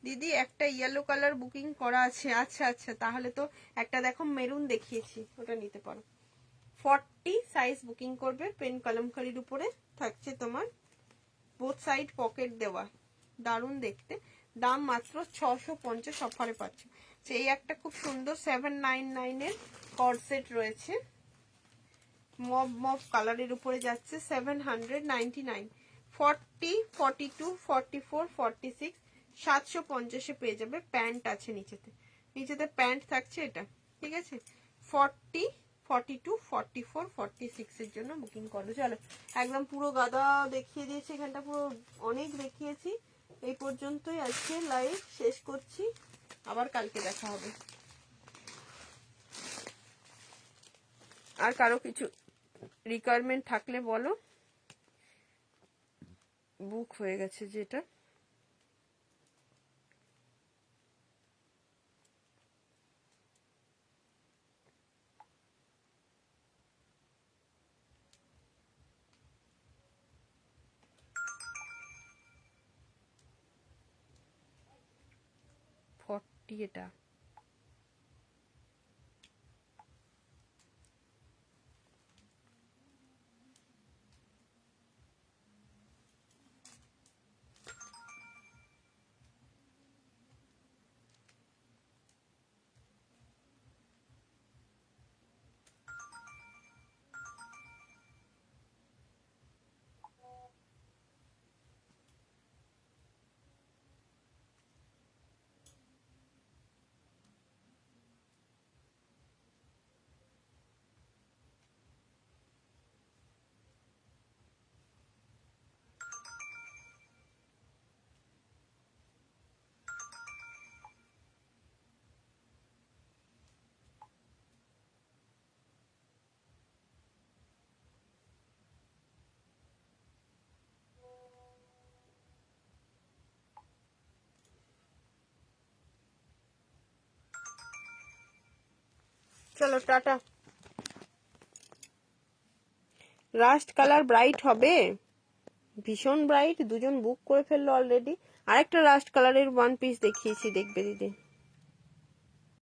দিদি একটা ইয়েলো কালার বুকিং করা আছে, আচ্ছা আচ্ছা, তাহলে তো একটা দেখো মেরুন দেখিয়েছি, ওটা নিতে পারো। 40 সাইজ বুকিং করবে, পেন কলমকারীর উপরে থাকছে তোমার বোথ সাইড পকেট দেওয়া, দারুণ দেখতে। দাম মাত্র 650 অফারে পাচ্ছ। এই একটা খুব সুন্দর 799 এর কর্সেট রয়েছে, মব মব কালারের উপরে যাচ্ছে, 799, 40, 42, 44, 46, 750-এ পেয়ে যাবে। প্যান্ট আছে নিচেতে, নিচেতে প্যান্ট থাকছে এটা, ঠিক আছে। 40, 42, 44, 46 এর জন্য বুকিং করো। চলো একদম পুরো গাদা দেখিয়ে দিয়েছি, এখানটা পুরো অনেক দেখিয়েছি। এই পর্যন্তই আজকে লাইভ শেষ করছি, আবার কালকে দেখা হবে। আর কারো কিছু রিকোয়ারমেন্ট থাকলে বলো, বুক হয়ে গেছে যেটা। কোটি এটা। চলো টাটা। রাস্ট কালার ব্রাইট হবে, ভীষণ ব্রাইট, দুজন বুক করে ফেললো অলরেডি। আরেকটা রাস্ট কালারের ওয়ান পিস দেখিয়েছি, দেখবে দিদি।